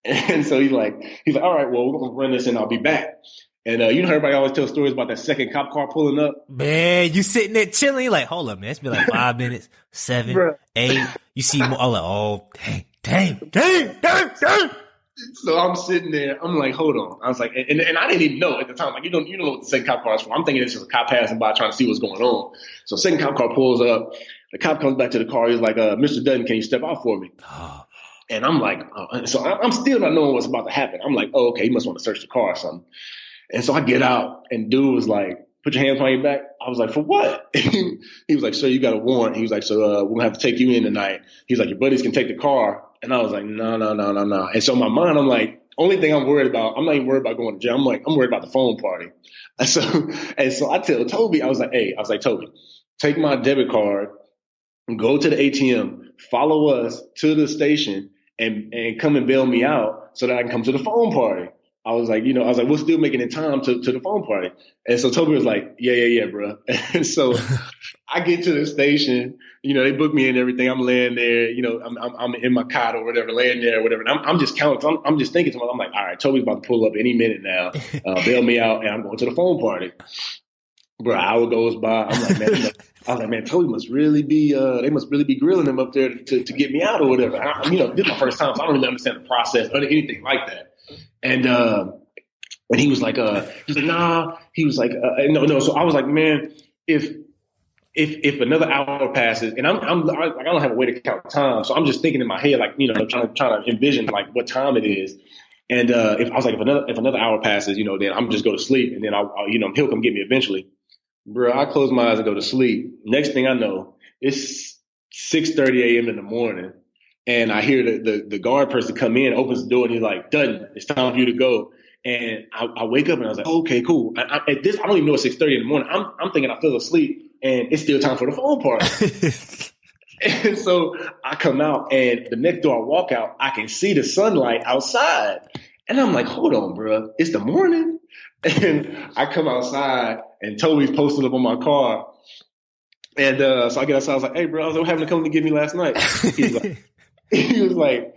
Speaker 3: And so he's like, all right, well, we're gonna run this and I'll be back. And everybody always tells stories about that second cop car pulling up.
Speaker 4: Man, you sitting there chilling, you're like, hold up, man, it's been like 5 minutes, 7,
Speaker 3: Bruh.
Speaker 4: 8. You see more, I'm like, oh, dang.
Speaker 3: So I'm sitting there. I'm like, hold on. I was like, and I didn't even know at the time. Like, you don't know what the second cop car is for. I'm thinking it's just a cop passing by trying to see what's going on. So second cop car pulls up. The cop comes back to the car. He's like, Mr. Dutton, can you step out for me?
Speaker 4: Oh.
Speaker 3: And I'm like, so I'm still not knowing what's about to happen. I'm like, oh, okay, he must want to search the car or something. And so I get out, and dude was like, put your hands on your back. I was like, for what? He was like, sir, you got a warrant. He was like, so we're going to have to take you in tonight. He's like, your buddies can take the car. And I was like, no. And so in my mind, I'm like, only thing I'm worried about, I'm not even worried about going to jail. I'm worried about the phone party. And so I tell Toby, I was like, Toby, take my debit card, go to the ATM, follow us to the station, and come and bail me out so that I can come to the phone party. I was like, we'll still make it in time to the phone party. And so Toby was like, yeah, bro. And so I get to the station, they book me and everything. I'm laying there, I'm in my cot or whatever, laying there or whatever. And I'm just counting. I'm just thinking to myself, I'm like, all right, Toby's about to pull up any minute now, bail me out, and I'm going to the phone party. Bro, an hour goes by. I'm like, man, Toby must really be, they must really be grilling him up there to get me out or whatever. And this is my first time, so I don't really understand the process or anything like that. And he was like, nah. He was like, no. So I was like, man, if another hour passes, and I don't have a way to count time, so I'm just thinking in my head, like, trying to envision like what time it is. And if another hour passes, then I'm just go to sleep, and then I'll he'll come get me eventually. Bro, I close my eyes and go to sleep. Next thing I know, it's 6:30 a.m. in the morning. And I hear the guard person come in, opens the door, and he's like, Dutton, it's time for you to go. And I wake up and I was like, okay, cool. At this, I don't even know it's 6:30 in the morning. I'm thinking I fell asleep and it's still time for the phone party. And so I come out, and the next door I walk out, I can see the sunlight outside. And I'm like, hold on, bro, it's the morning. And I come outside, and Toby's posted up on my car. And so I get outside, I was like, hey, bro, I was having to come to get me last night. he was like,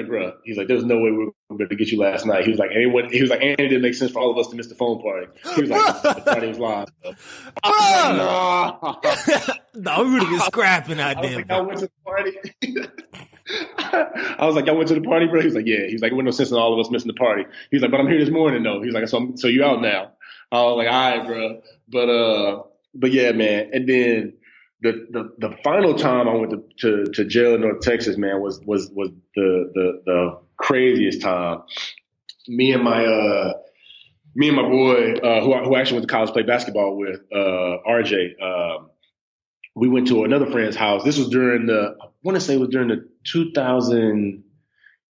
Speaker 3: bro, he's like, there's no way we were going to get you last night. He was like, and it didn't make sense for all of us to miss the phone party. He was like, the party was live. I was like, nah.
Speaker 4: No, we would have been scrapping out
Speaker 3: I was
Speaker 4: there.
Speaker 3: like, y'all went to the party. I was like, y'all went to the party, bro? He was like, yeah. He's like, it wasn't no sense in all of us missing the party. He's like, but I'm here this morning though. He's like, so you out now? I was like, all right, bro. But yeah, man. And then the final time I went to jail in North Texas, man, was the craziest time. Me and my boy, who I actually went to college to play basketball with, RJ, we went to another friend's house. This was during I want to say it was during the 2000,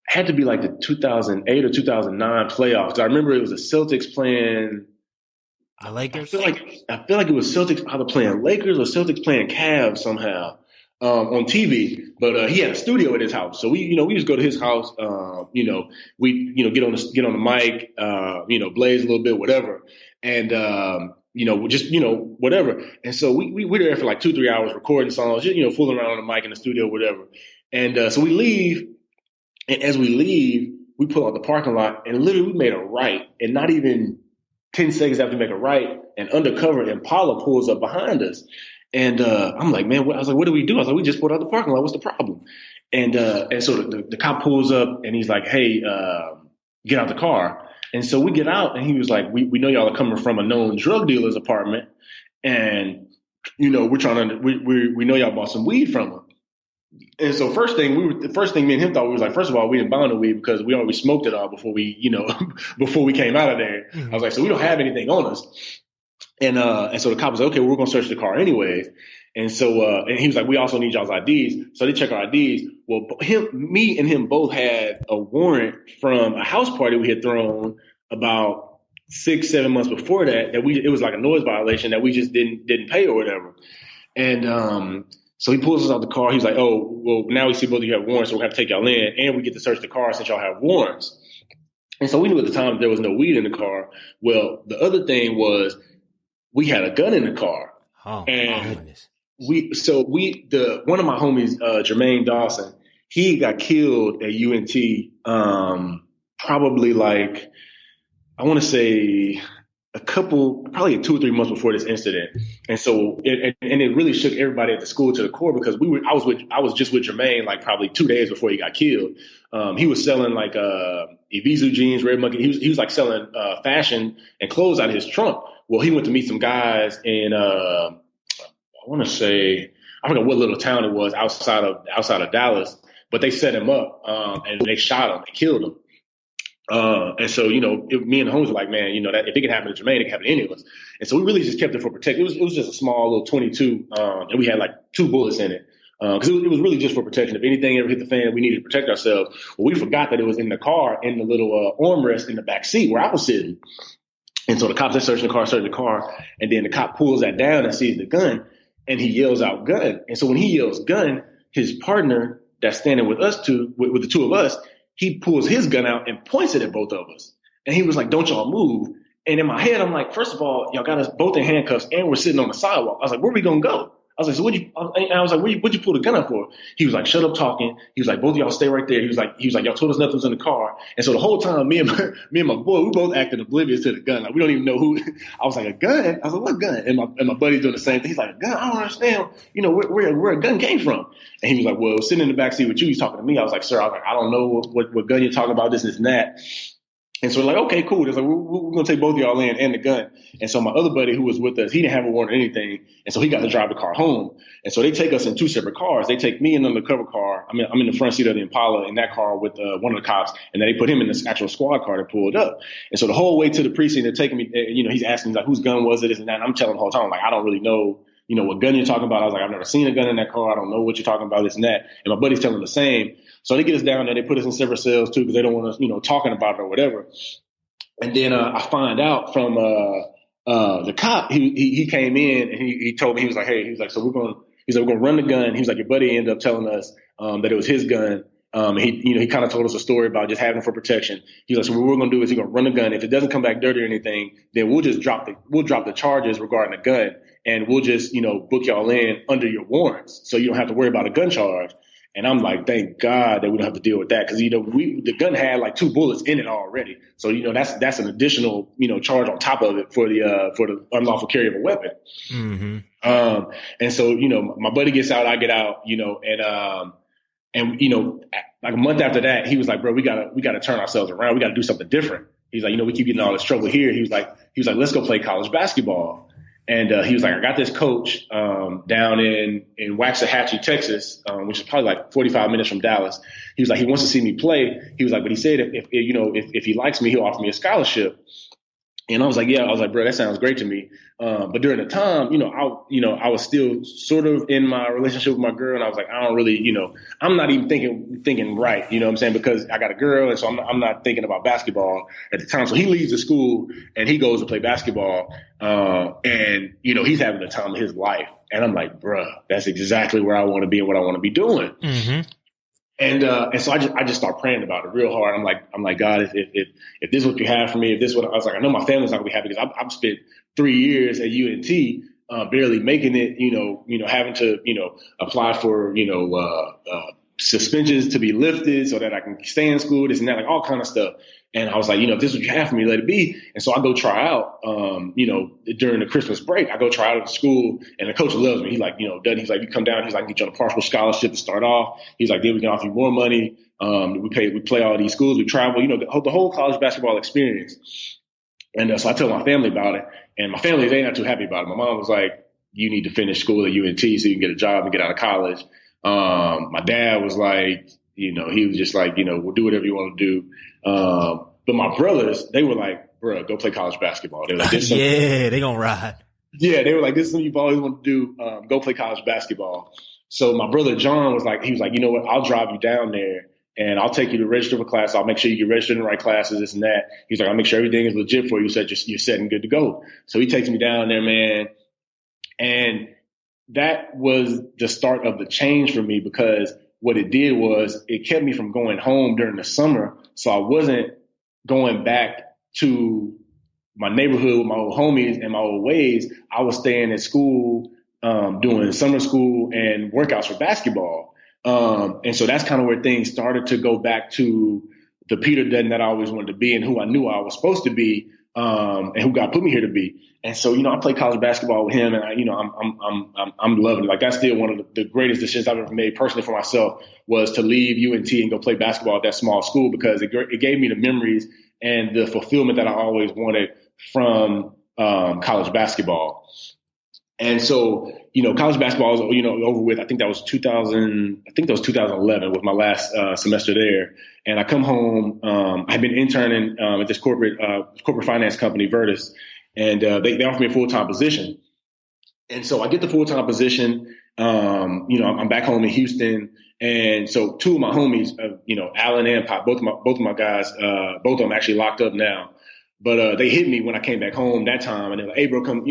Speaker 3: had to be like the 2008 or 2009 playoffs. I remember it was the Celtics playing
Speaker 4: Lakers.
Speaker 3: I feel like it was Celtics either playing Lakers or Celtics playing Cavs somehow on TV. But he had a studio at his house, so we just go to his house. We get on the mic, blaze a little bit, whatever, and whatever. And so we were there for like 2-3 hours recording songs, just fooling around on the mic in the studio, whatever. And so we leave, and as we leave, we pull out the parking lot, and literally we made a right, and not even 10 seconds after we make a right, an undercover Impala pulls up behind us. And I'm like, man, I was like, what do we do? I was like, we just pulled out the parking lot. What's the problem? And so the cop pulls up and he's like, hey, get out the car. And so we get out and he was like, we know y'all are coming from a known drug dealer's apartment. And, we're trying to, we know y'all bought some weed from him. And so first thing me and him thought, we was like, first of all, we didn't buy no weed because we already smoked it all before we came out of there. Mm-hmm. I was like, so we don't have anything on us. And so the cop was like, okay, we're going to search the car anyways. And so, and he was like, we also need y'all's IDs. So they check our IDs. Well, me and him both had a warrant from a house party we had thrown about 6-7 months before that it was like a noise violation that we just didn't pay or whatever. And, so he pulls us out the car. He's like, oh, well, now we see both of you have warrants, so we'll have to take y'all in, and we get to search the car since y'all have warrants. And so we knew at the time there was no weed in the car. Well, the other thing was we had a gun in the car.
Speaker 4: Oh,
Speaker 3: and
Speaker 4: goodness.
Speaker 3: One of my homies, Jermaine Dawson, he got killed at UNT probably like, I want to say probably 2 or 3 months before this incident. And so it really shook everybody at the school to the core because I was just with Jermaine like probably 2 days before he got killed. He was selling like Evisu jeans, Red Monkey. He was like selling fashion and clothes out of his trunk. Well, he went to meet some guys in I want to say, I forgot what little town it was outside of Dallas, but they set him up and they shot him, they killed him. And so, me and the homies were like, man, that if it could happen to Jermaine, it could happen to any of us. And so we really just kept it for protection. It was just a small little 22, and we had like 2 bullets in it. Cause it was really just for protection. If anything ever hit the fan, we needed to protect ourselves. Well, we forgot that it was in the car, in the little armrest in the back seat where I was sitting. And so the cops are searching the car, and then the cop pulls that down and sees the gun, and he yells out gun. And so when he yells gun, his partner that's standing with us with the 2 of us, he pulls his gun out and points it at both of us. And he was like, don't y'all move. And in my head, I'm like, first of all, y'all got us both in handcuffs and we're sitting on the sidewalk. I was like, where are we going to go? I was like, so what'd you pull the gun up for? He was like, shut up talking. He was like, both of y'all stay right there. He was like, y'all told us nothing was in the car. And so the whole time, me and my boy, we both acted oblivious to the gun. Like, we don't even know who. I was like, a gun? I was like, what gun? And my buddy's doing the same thing. He's like, a gun? I don't understand, where a gun came from. And he was like, well, sitting in the backseat with you, he's talking to me. I was like, sir, I don't know what gun you're talking about, this and that. And so we're like, okay, cool. It's like, we're going to take both of y'all in and the gun. And so my other buddy who was with us, he didn't have a warrant or anything. And so he got to drive the car home. And so they take us in 2 separate cars. They take me in the undercover car. I'm in the front seat of the Impala in that car with one of the cops. And then they put him in this actual squad car that pulled up. And so the whole way to the precinct, they're taking me, he's asking me like, whose gun was it? This and that. And I'm telling him the whole time, like, I don't really know, what gun you're talking about. I was like, I've never seen a gun in that car. I don't know what you're talking about, this and that. And my buddy's telling the same. So they get us down there. They put us in separate cells too because they don't want us, talking about it or whatever. And then I find out from the cop, he came in and he told me, he was like, hey, so we're going to run the gun. He was like, your buddy ended up telling us that it was his gun. He kind of told us a story about just having it for protection. He's like, so what we're going to do is he's going to run the gun. If it doesn't come back dirty or anything, then we'll just drop the charges regarding the gun, and we'll just, book y'all in under your warrants. So you don't have to worry about a gun charge. And I'm like, thank God that we don't have to deal with that. Cause, the gun had like 2 bullets in it already. So, that's an additional, charge on top of it for the unlawful carry of a weapon.
Speaker 4: Mm-hmm.
Speaker 3: And so, my buddy gets out, I get out, and like a month after that, he was like, bro, we gotta turn ourselves around. We gotta do something different. He's like, we keep getting all this trouble here. He was like, let's go play college basketball. And he was like, I got this coach down in Waxahachie, Texas, which is probably like 45 minutes from Dallas. He was like, he wants to see me play. He was like, but he said if he likes me, he'll offer me a scholarship. And I was like, yeah. I was like, bro, that sounds great to me. But during the time, I was still sort of in my relationship with my girl, and I was like, I don't really, I'm not even thinking right, you know what I'm saying? Because I got a girl, and so I'm not thinking about basketball at the time. So he leaves the school and he goes to play basketball, and he's having the time of his life. And I'm like, bruh, that's exactly where I want to be and what I want to be doing.
Speaker 4: Mm-hmm.
Speaker 3: And so I just start praying about it real hard. I'm like, God, if this is what you have for me, if this is what I was like, I know my family's not gonna be happy because I've spent 3 years at UNT, barely making it, having to, apply for, suspensions to be lifted so that I can stay in school, this and that, like all kind of stuff. And I was like, if this is what you have for me, let it be. And so I go try out, during the Christmas break, I go try out at the school, and the coach loves me. He's like, Dutton, he's like, you come down, he's like, I can get you on a partial scholarship to start off. He's like, then we can offer you more money. We play all these schools, we travel, the whole college basketball experience. And so I tell my family about it, and my family, they not too happy about it. My mom was like, you need to finish school at UNT so you can get a job and get out of college. My dad was like, he was just like, we'll do whatever you want to do. But my brothers, they were like, bro, go play college basketball. They were like,
Speaker 4: yeah, they gonna ride.
Speaker 3: Yeah, they were like, this is something you've always wanted to do. Go play college basketball. So my brother John was like, you know what? I'll drive you down there and I'll take you to register for class. I'll make sure you get registered in the right classes, this and that. He's like, I'll make sure everything is legit for you so that you're set and good to go. So he takes me down there, man. And that was the start of the change for me, because what it did was it kept me from going home during the summer. So I wasn't going back to my neighborhood with my old homies and my old ways. I was staying at school, doing summer school and workouts for basketball. And so that's kind of where things started to go back to the Peter Dutton that I always wanted to be and who I knew I was supposed to be, and who God put me here to be. And so, I played college basketball with him, and I'm loving it. Like, that's still one of the greatest decisions I've ever made personally for myself, was to leave UNT and go play basketball at that small school, because it gave me the memories and the fulfillment that I always wanted from college basketball. And so, college basketball was, over with. I think that was 2011 was my last semester there. And I come home. I've been interning at this corporate finance company, Virtus, and they offered me a full-time position. And so I get the full-time position. I'm back home in Houston. And so 2 of my homies, Alan and Pop, both of my guys, both of them actually locked up now. But they hit me when I came back home that time, and they're like, "Hey, bro, come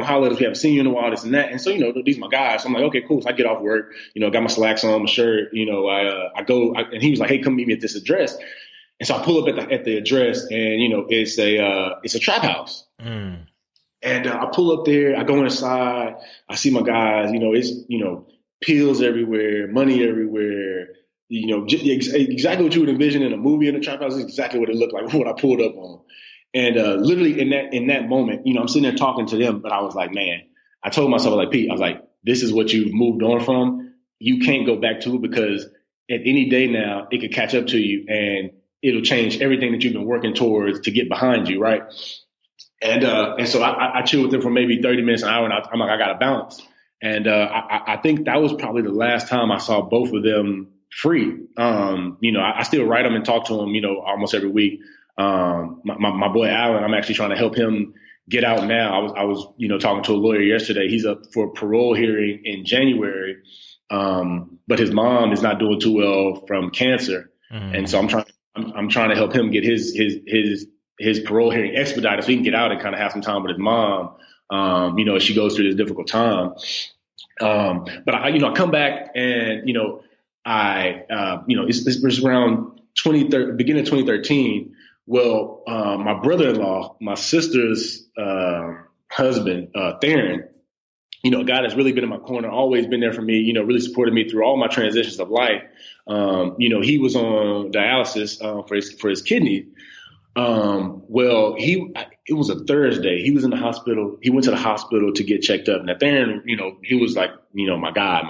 Speaker 3: holler at us. We haven't seen you in a while, this and that." And so, these are my guys. So I'm like, "Okay, cool." So I get off work, got my slacks on, my shirt. I go, and he was like, "Hey, come meet me at this address." And so I pull up at the address, and it's a trap house.
Speaker 4: Mm.
Speaker 3: And I pull up there. I go inside. I see my guys. It's pills everywhere, money everywhere. Exactly what you would envision in a movie in a trap house is exactly what it looked like what I pulled up on. And literally in that moment, I'm sitting there talking to them, but I was like, man, I told myself, like, Pete, I was like, this is what you've moved on from. You can't go back to it, because at any day now it could catch up to you and it'll change everything that you've been working towards to get behind you, right? And so I chilled with them for maybe 30 minutes, an hour, and I'm like, I got to bounce. And I think that was probably the last time I saw both of them free. I still write them and talk to them, almost every week. My boy Alan, I'm actually trying to help him get out now. I was talking to a lawyer yesterday. He's up for a parole hearing in January. But his mom is not doing too well from cancer. Mm. And so I'm trying to help him get his parole hearing expedited so he can get out and kind of have some time with his mom, as she goes through this difficult time. But I come back and, it's around beginning of 2013. Well, my brother-in-law, my sister's husband, Theron, God has really been in my corner, always been there for me, really supported me through all my transitions of life. He was on dialysis for his kidney. It was a Thursday. He was in the hospital. He went to the hospital to get checked up. And then, he was like, my guy,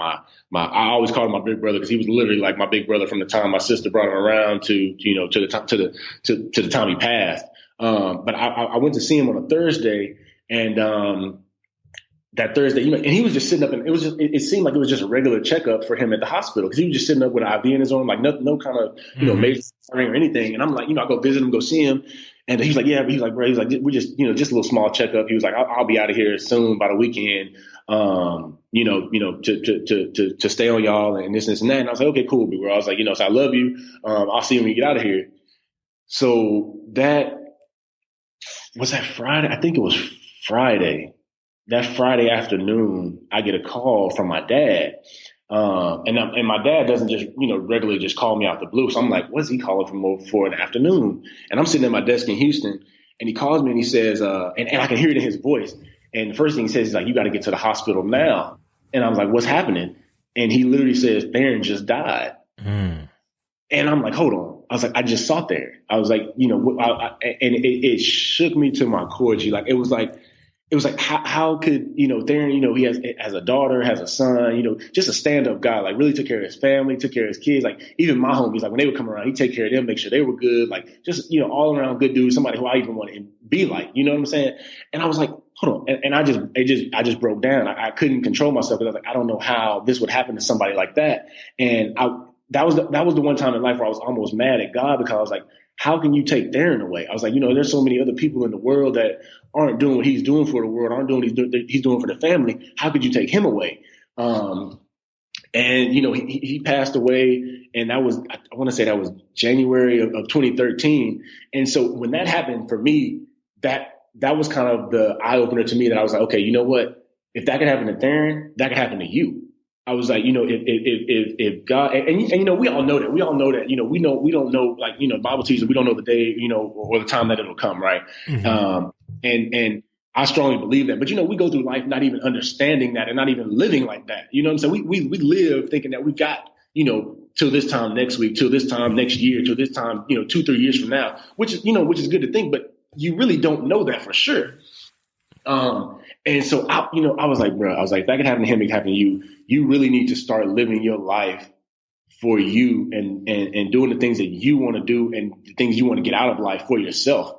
Speaker 3: I always called him my big brother because he was literally like my big brother from the time my sister brought him around to the time he passed. But I went to see him on a Thursday, and that Thursday, and he was just sitting up, and it seemed like it was just a regular checkup for him at the hospital because he was just sitting up with an IV in his arm, like no kind of major suffering or anything. And I'm like, I go visit him, go see him, and he's like, yeah, but he's like, bro, he's like, we're just just a little small checkup. He was like, I'll be out of here soon by the weekend, to stay on y'all and this and that. And I was like, okay, cool, bro. I was like, so I love you. I'll see you when you get out of here. So that was that Friday. I think it was Friday. That Friday afternoon, I get a call from my dad. And my dad doesn't just, regularly just call me out the blue. So I'm like, what's he calling for in the afternoon? And I'm sitting at my desk in Houston, and he calls me and he says, and I can hear it in his voice. And the first thing he says is like, you got to get to the hospital now. And I was like, what's happening? And he literally says, Theron just died. And I'm like, hold on. I was like, I just saw there. I was like, and it shook me to my core. Like, it was like, how could, Theron, he has a daughter, has a son, just a stand-up guy, like really took care of his family, took care of his kids. Like even my homies, like when they would come around, he'd take care of them, make sure they were good, like just, all around good dude, somebody who I even want to be like, you know what I'm saying? And I was like, hold on. And I just broke down. I couldn't control myself because I was like, I don't know how this would happen to somebody like that. And that was the one time in life where I was almost mad at God because I was like, how can you take Theron away? I was like, there's so many other people in the world that aren't doing what he's doing for the world, aren't doing what he's doing for the family. How could you take him away? And he passed away, and I want to say that was January of 2013. And so when that happened for me, that was kind of the eye opener to me that I was like, okay, you know what? If that could happen to Theron, that could happen to you. I was like, if God, and we all know that. We all know that, we don't know, like, Bible teaches, we don't know the day, or the time that it'll come, right? Mm-hmm. And I strongly believe that. But, we go through life not even understanding that and not even living like that. You know what I'm saying? We live thinking that we got, till this time next week, till this time next year, till this time, 2-3 years from now, which is good to think, but you really don't know that for sure. And so I was like, bro, if that could happen to him, it could happen to you. You really need to start living your life for you and doing the things that you want to do and the things you want to get out of life for yourself.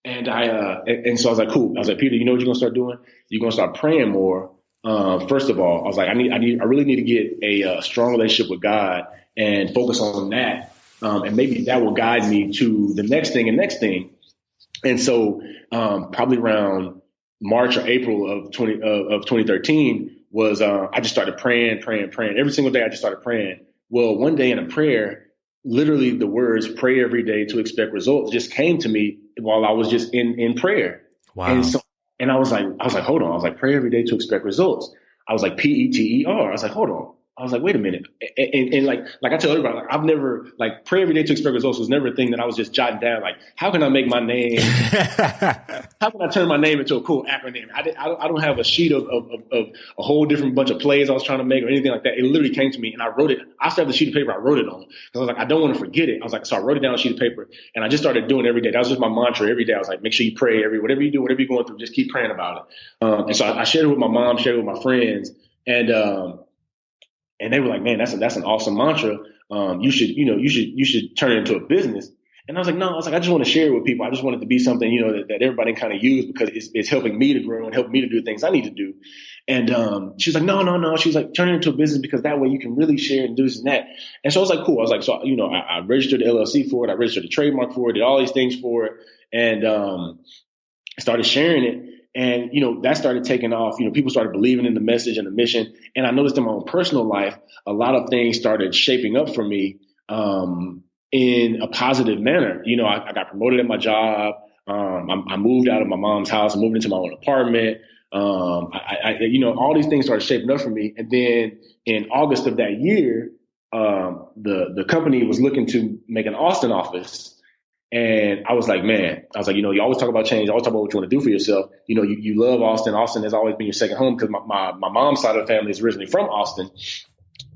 Speaker 3: And so I was like, cool. I was like, Peter, you know what you're going to start doing? You're going to start praying more. First of all, I was like, I really need to get a strong relationship with God and focus on that. And maybe that will guide me to the next thing. And so, probably around March or April of 2013 was, I just started praying every single day. I just started praying. Well, one day in a prayer, literally the words "pray every day to expect results" just came to me while I was just in prayer. Wow. And I was like, hold on. I was like, pray every day to expect results. I was like, PETER. I was like, hold on. I was like, wait a minute. And like I tell everybody, like, I've never, like, pray every day to expect results was never a thing that I was just jotting down. Like, how can I make my name, how can I turn my name into a cool acronym? I don't have a sheet of a whole different bunch of plays I was trying to make or anything like that. It literally came to me and I wrote it. I still have the sheet of paper I wrote it on. Cause I was like, I don't want to forget it. I was like, so I wrote it down on a sheet of paper and I just started doing it every day. That was just my mantra every day. I was like, make sure you pray whatever you do, whatever you're going through, just keep praying about it. And so I shared it with my mom, shared it with my friends, and they were like, man, that's an awesome mantra. You should turn it into a business. And I was like, no, I just want to share it with people. I just want it to be something, that everybody kind of use because it's helping me to grow and helping me to do things I need to do. And she was like, no. She was like, turn it into a business because that way you can really share and do this and that. And so I was like, cool. I was like, so, I registered the LLC for it. I registered the trademark for it, did all these things for it. And I started sharing it. And, that started taking off. People started believing in the message and the mission. And I noticed in my own personal life, a lot of things started shaping up for me in a positive manner. I got promoted at my job. I moved out of my mom's house. I moved into my own apartment. All these things started shaping up for me. And then in August of that year, the company was looking to make an Austin office. And I was like, man, you always talk about change. You always talk about what you want to do for yourself. You love Austin. Austin has always been your second home because my mom's side of the family is originally from Austin.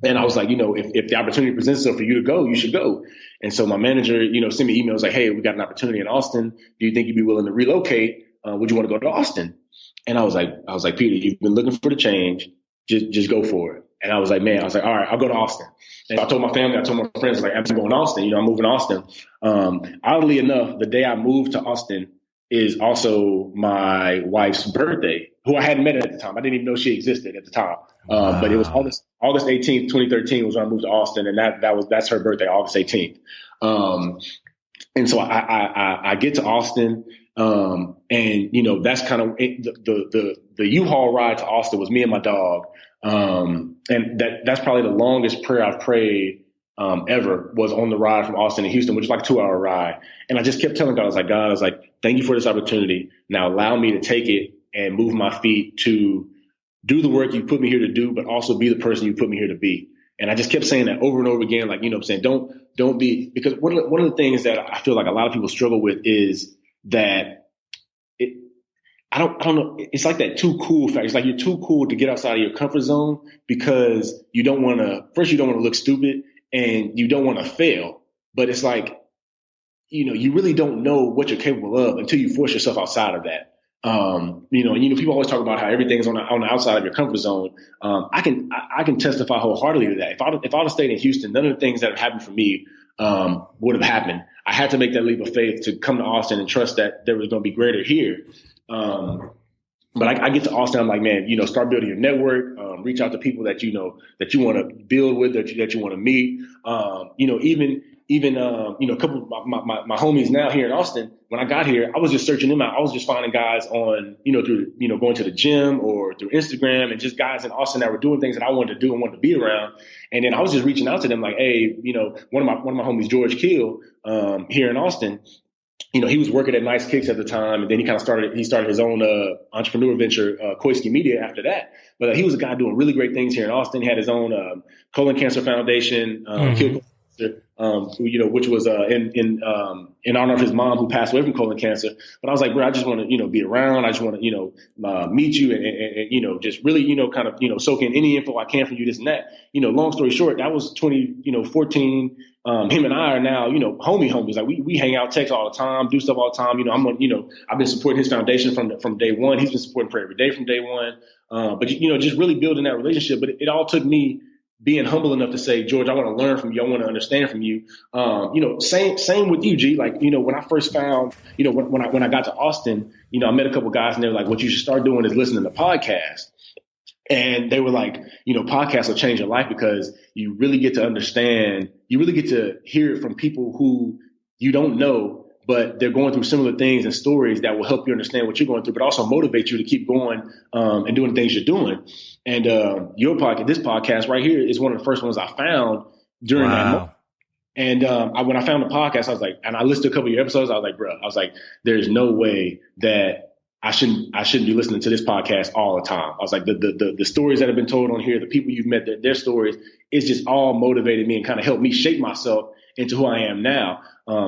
Speaker 3: And I was like, if the opportunity presents itself for you to go, you should go. And so my manager, sent me emails like, hey, we got an opportunity in Austin. Do you think you'd be willing to relocate? Would you want to go to Austin? And I was like, Peter, you've been looking for the change. Just go for it. And I was like, all right, I'll go to Austin. And I told my family, I told my friends, like, I'm going to Austin. I'm moving to Austin. Oddly enough, the day I moved to Austin is also my wife's birthday, who I hadn't met at the time. I didn't even know she existed at the time. Wow. But it was August 18th, 2013 was when I moved to Austin. And that's her birthday, August 18th. And so I get to Austin. And that's kind of the U-Haul ride to Austin was me and my dog. And that's probably the longest prayer I've prayed, ever was on the ride from Austin to Houston, which is like a 2-hour ride. And I just kept telling God, I was like, thank you for this opportunity. Now allow me to take it and move my feet to do the work you put me here to do, but also be the person you put me here to be. And I just kept saying that over and over again, like, I'm saying, don't be, because one of the things that I feel like a lot of people struggle with is that I don't know. It's like that too cool factor. It's like you're too cool to get outside of your comfort zone because you don't want to look stupid and you don't want to fail. But it's like, you really don't know what you're capable of until you force yourself outside of that. And people always talk about how everything's on the outside of your comfort zone. I can testify wholeheartedly to that. If I'd have stayed in Houston, none of the things that have happened for me would have happened. I had to make that leap of faith to come to Austin and trust that there was going to be greater here. But I get to Austin, I'm like, man, start building your network, reach out to people that that you want to build with, that you want to meet. Even a couple of my homies now here in Austin, when I got here, I was just searching them out. I was just finding guys on, through, going to the gym or through Instagram, and just guys in Austin that were doing things that I wanted to do and wanted to be around. And then I was just reaching out to them like, hey, one of my homies, George Keel, here in Austin, he was working at Nice Kicks at the time, and then he started his own entrepreneur venture, Koisky Media, after that. But he was a guy doing really great things here in Austin. He had his own colon cancer foundation, which was in honor of his mom who passed away from colon cancer. But I was like, bro, I just want to be around. I just want to meet you and just really kind of soak in any info I can from you, this and that. Long story short, that was 2014. Him and I are now, homies. Like we hang out, text all the time, do stuff all the time. I've been supporting his foundation from day one. He's been supporting Pray Every Day from day one. But just really building that relationship. But it all took me being humble enough to say, George, I want to learn from you. I want to understand from you. Same with you, G. Like, when I first found, when I got to Austin, I met a couple guys and they were like, what you should start doing is listening to podcasts. And they were like, podcasts will change your life because you really get to understand, you really get to hear it from people who you don't know, but they're going through similar things and stories that will help you understand what you're going through, but also motivate you to keep going and doing the things you're doing. And this podcast right here is one of the first ones I found during that moment. And when I found the podcast, I was like, and I listened to a couple of your episodes, I was like, bro, there's no way that I shouldn't be listening to this podcast all the time. I was like, the stories that have been told on here, the people you've met, their stories, it's just all motivated me and kind of helped me shape myself into who I am now.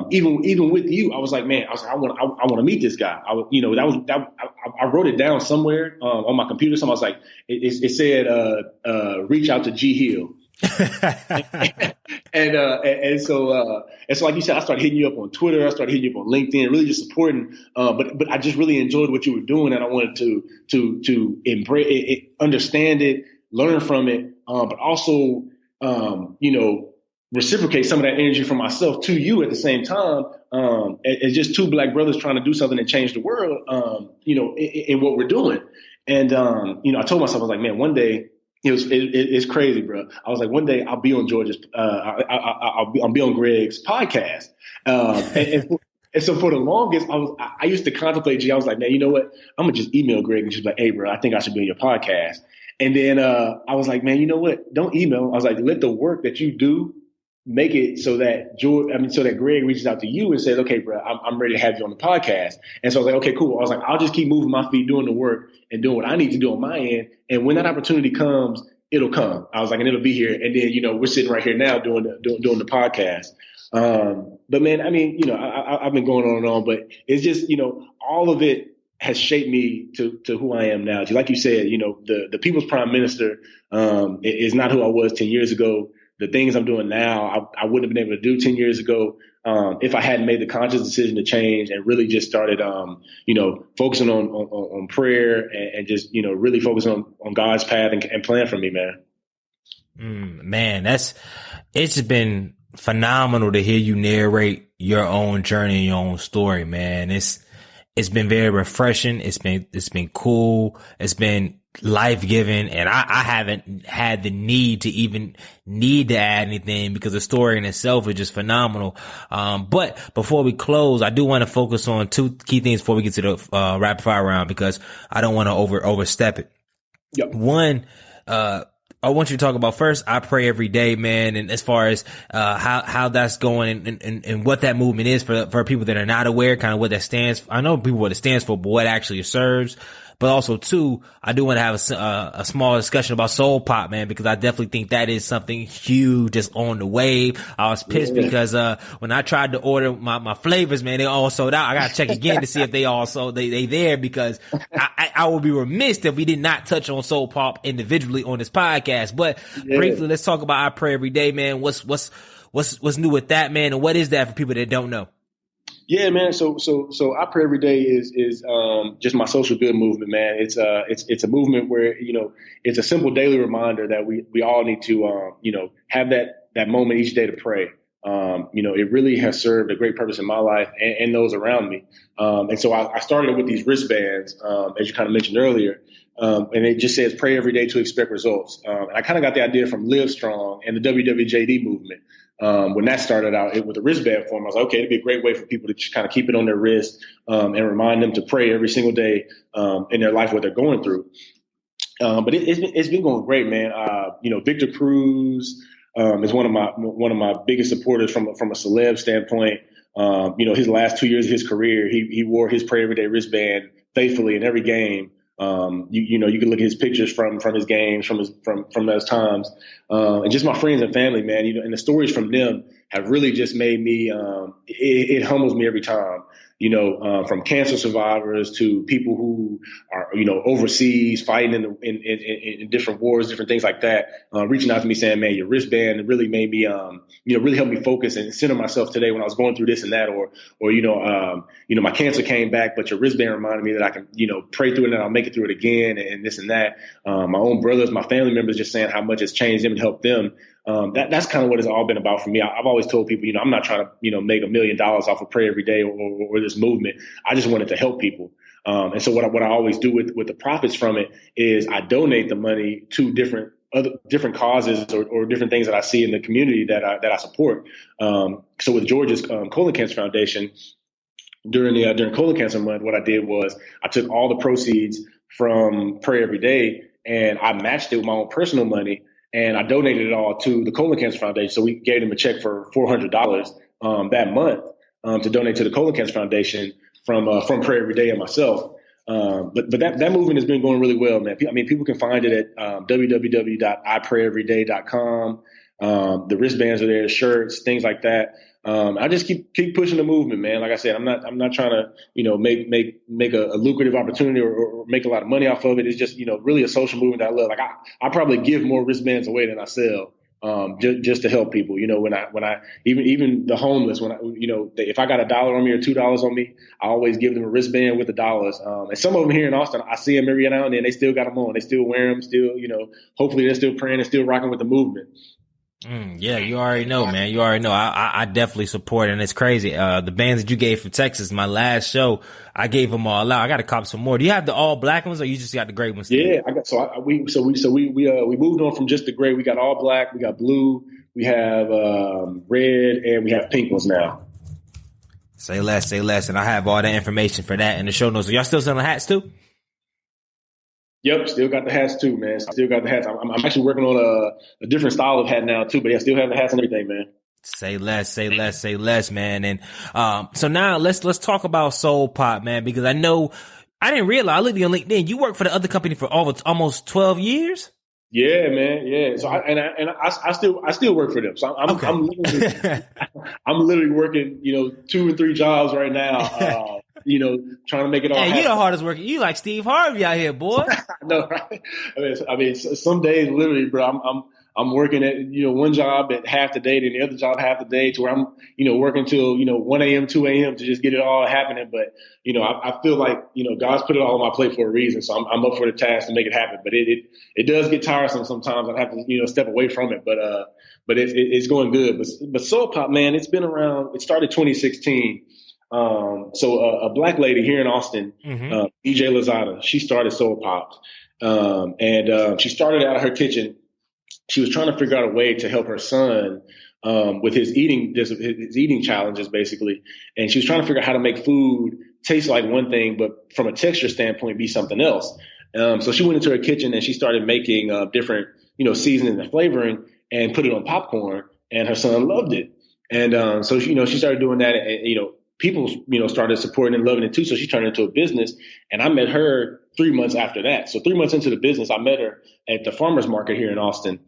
Speaker 3: Even with you, I was like, man, I want to meet this guy. I wrote it down somewhere on my computer. So I was like, it said, reach out to G Hill. And so like you said, I started hitting you up on Twitter. I started hitting you up on LinkedIn, really just supporting. But I just really enjoyed what you were doing, and I wanted to embrace it, understand it, learn from it, but also reciprocate some of that energy from myself to you at the same time. As just two black brothers trying to do something and change the world, in what we're doing. And I told myself, I was like, man, one day. It's crazy, bro. I was like, one day I'll be on George's, I'll be on Greg's podcast. And so for the longest, I used to contemplate, I was like, man, you know what? I'm gonna just email Greg and just be like, hey, bro, I think I should be on your podcast. And then I was like, man, you know what? Don't email. I was like, let the work that you do make it so that Greg reaches out to you and says, okay, bro, I'm ready to have you on the podcast. And so I was like, okay, cool. I was like, I'll just keep moving my feet, doing the work and doing what I need to do on my end. And when that opportunity comes, it'll come. I was like, and it'll be here. And then, we're sitting right here now doing the podcast. But man, I mean, I've been going on and on, but it's just, all of it has shaped me to who I am now. Like you said, the people's prime minister, is not who I was 10 years ago. The things I'm doing now, I wouldn't have been able to do 10 years ago. If I hadn't made the conscious decision to change and really just started, focusing on prayer and just, really focusing on God's path and plan for me, man.
Speaker 4: Man, it's been phenomenal to hear you narrate your own journey and your own story, man. It's been very refreshing. It's been cool. It's been life-giving, and I haven't had the need to add anything because the story in itself is just phenomenal. But before we close, I do want to focus on two key things before we get to the rapid fire round, because I don't want to overstep it.
Speaker 3: Yep.
Speaker 4: One, I want you to talk about first, I Pray Every Day, man. And as far as, how that's going and what that movement is for people that are not aware, kind of what that stands for. I know people what it stands for, but what actually it serves. But also, two, I do want to have a small discussion about Soul Pop, man, because I definitely think that is something huge that's on the wave. I was pissed because, when I tried to order my flavors, man, they all sold out. I got to check again to see if they there, because I would be remiss if we did not touch on Soul Pop individually on this podcast. But briefly, let's talk about I Pray Every Day, man. What's new with that, man? And what is that for people that don't know?
Speaker 3: Yeah, man. So I Pray Every Day is just my social good movement, man. It's a movement where, it's a simple daily reminder that we all need to, have that moment each day to pray. It really has served a great purpose in my life and those around me. And so I started with these wristbands, as you kind of mentioned earlier. And it just says pray every day to expect results. And I kind of got the idea from Live Strong and the WWJD movement. When that started out with the wristband form, I was like, okay, it'd be a great way for people to just kind of keep it on their wrist, and remind them to pray every single day, in their life, what they're going through. But it's been going great, man. Victor Cruz, is one of my biggest supporters from a celeb standpoint. His last 2 years of his career, he wore his Pray Everyday wristband faithfully in every game. You can look at his pictures from his games, from those times, and just my friends and family, man, and the stories from them have really just made me, it humbles me every time, from cancer survivors to people who are, overseas fighting in different wars, different things like that, reaching out to me saying, man, your wristband really made me, really helped me focus and center myself today when I was going through this and that, or my cancer came back, but your wristband reminded me that I can, pray through it and I'll make it through it again, and this and that. My own brothers, my family members just saying how much it's changed them and helped them. That's kind of what it's all been about for me. I've always told people, I'm not trying to, make $1 million off of Pray Every Day or this movement. I just wanted to help people. And so what I always do with the profits from it is I donate the money to different causes or different things that I see in the community that I support. So with Georgia's Colon Cancer Foundation, during colon cancer month, what I did was I took all the proceeds from Pray Every Day and I matched it with my own personal money. And I donated it all to the Colon Cancer Foundation. So we gave them a check for $400 that month to donate to the Colon Cancer Foundation from Pray Every Day and myself. But that movement has been going really well, man. I mean, people can find it at www.iprayeveryday.com. The wristbands are there, shirts, things like that. I just keep pushing the movement, man. Like I said, I'm not trying to, make a lucrative opportunity or make a lot of money off of it. It's just, really a social movement that I love. Like I probably give more wristbands away than I sell, just to help people. When I even the homeless, if I got $1 on me or $2 on me, I always give them a wristband with the dollars. And some of them here in Austin, I see them every now and then. They still got them on. They still wear them. Still, hopefully they're still praying and still rocking with the movement.
Speaker 4: Yeah, you already know, man. You already know. I definitely support it, and it's crazy. The bands that you gave for Texas, my last show, I gave them all out. I got to cop some more. Do you have the all black ones, or you just got the gray ones?
Speaker 3: Yeah, I got. We moved on from just the gray. We got all black. We got blue. We have red, and we have pink ones now.
Speaker 4: Say less, and I have all the information for that in the show notes. So y'all still selling hats too?
Speaker 3: Yep, still got the hats too, man. Still got the hats. I'm actually working on a different style of hat now too, but yeah, still have the hats and everything, man.
Speaker 4: Say less, man. And so now let's talk about Soul Pop, man, because I know I didn't realize, I looked at you on LinkedIn, you worked for the other company for almost 12 years.
Speaker 3: Yeah, man. Yeah. So I still work for them. So
Speaker 4: Okay.
Speaker 3: I'm literally working, 2 and 3 jobs right now. Trying to make it all
Speaker 4: Hey, you
Speaker 3: happen.
Speaker 4: the hardest worker. You like Steve Harvey out here, boy.
Speaker 3: I know, right? Some days literally, bro, I'm working at, one job at half the day, then the other job half the day, to where I'm, working till, 1 a.m., 2 a.m. to just get it all happening. But, I feel like, God's put it all on my plate for a reason. So I'm up for the task to make it happen. But it does get tiresome sometimes. I have to, step away from it. But it's going good. But Soul Pop, man, it's been around. It started 2016. A black lady here in Austin,
Speaker 4: Mm-hmm.
Speaker 3: DJ Lazada, she started Soul Popped. She started out of her kitchen. She was trying to figure out a way to help her son with his eating challenges, basically. And she was trying to figure out how to make food taste like one thing, but from a texture standpoint, be something else. So she went into her kitchen and she started making different, seasoning and flavoring and put it on popcorn. And her son loved it. And she started doing that. And, people, started supporting and loving it too. So she turned it into a business. And I met her 3 months after that. So 3 months into the business, I met her at the farmer's market here in Austin.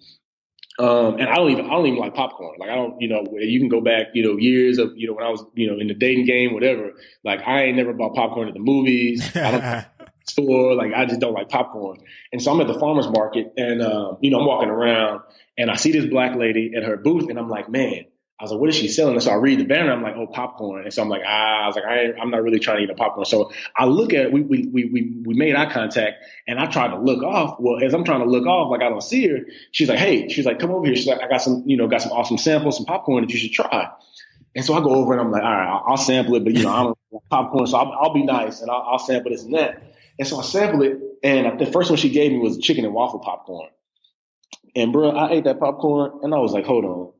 Speaker 3: And I don't even like popcorn. Like, I don't, you can go back, years of, when I was, in the dating game, whatever. Like, I ain't never bought popcorn at the movies. I don't store. Like, I just don't like popcorn. And so I'm at the farmer's market and, I'm walking around and I see this black lady at her booth and I'm like, man, I was like, what is she selling? And so I read the banner. I'm like, oh, popcorn. And so I'm like, I'm not really trying to eat a popcorn. So I look at it. We made eye contact and I tried to look off. Well, as I'm trying to look off, like I don't see her. She's like, hey, come over here. She's like, I got some awesome samples, some popcorn that you should try. And so I go over and I'm like, all right, I'll sample it, but I don't like popcorn. So I'll be nice and I'll sample this and that. And so I sample it. And the first one she gave me was chicken and waffle popcorn. And bro, I ate that popcorn and I was like, hold on.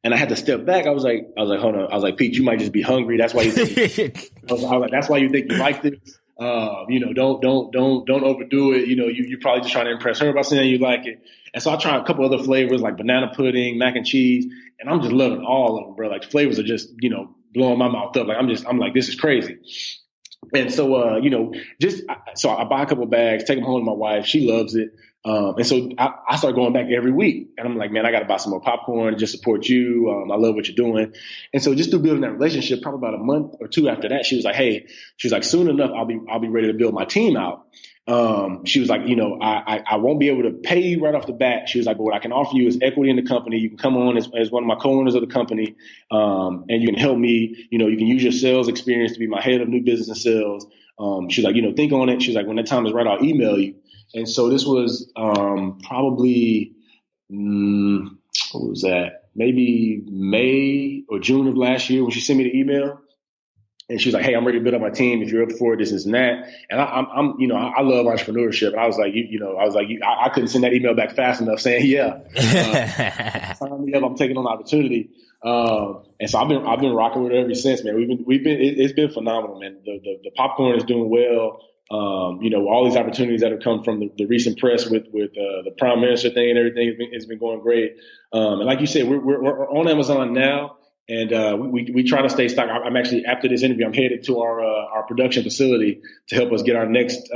Speaker 3: And I had to step back. I was like, hold on. I was like, Pete, you might just be hungry. That's why you think. I was like, that's why you think you like this. Don't overdo it. You're probably just trying to impress her by saying you like it. And so I tried a couple other flavors like banana pudding, mac and cheese, and I'm just loving all of them, bro. Like flavors are just, blowing my mouth up. Like I'm like, this is crazy. And so, so I buy a couple of bags, take them home to my wife. She loves it. And so I start going back every week and I'm like, man, I got to buy some more popcorn, just support you. I love what you're doing. And so just through building that relationship, probably about a month or two after that, she was like, soon enough, I'll be ready to build my team out. She was like, I won't be able to pay you right off the bat. She was like, but what I can offer you is equity in the company. You can come on as one of my co-owners of the company. And you can help me, you can use your sales experience to be my head of new business and sales. She's like, think on it. She's like, when that time is right, I'll email you. And so this was probably, what was that? Maybe May or June of last year when she sent me the email. And she was like, hey, I'm ready to build up my team. If you're up for it, this and that. And I love entrepreneurship. And I was like, I couldn't send that email back fast enough saying, yeah, sign me up. I'm taking on the opportunity. And so I've been rocking with it ever since, man. It's been phenomenal, man. The popcorn is doing well. All these opportunities that have come from the recent press with the Prime Minister thing and everything has been going great. And like you said, we're on Amazon now, and we try to stay stocked. I'm actually, after this interview, I'm headed to our production facility to help us get our next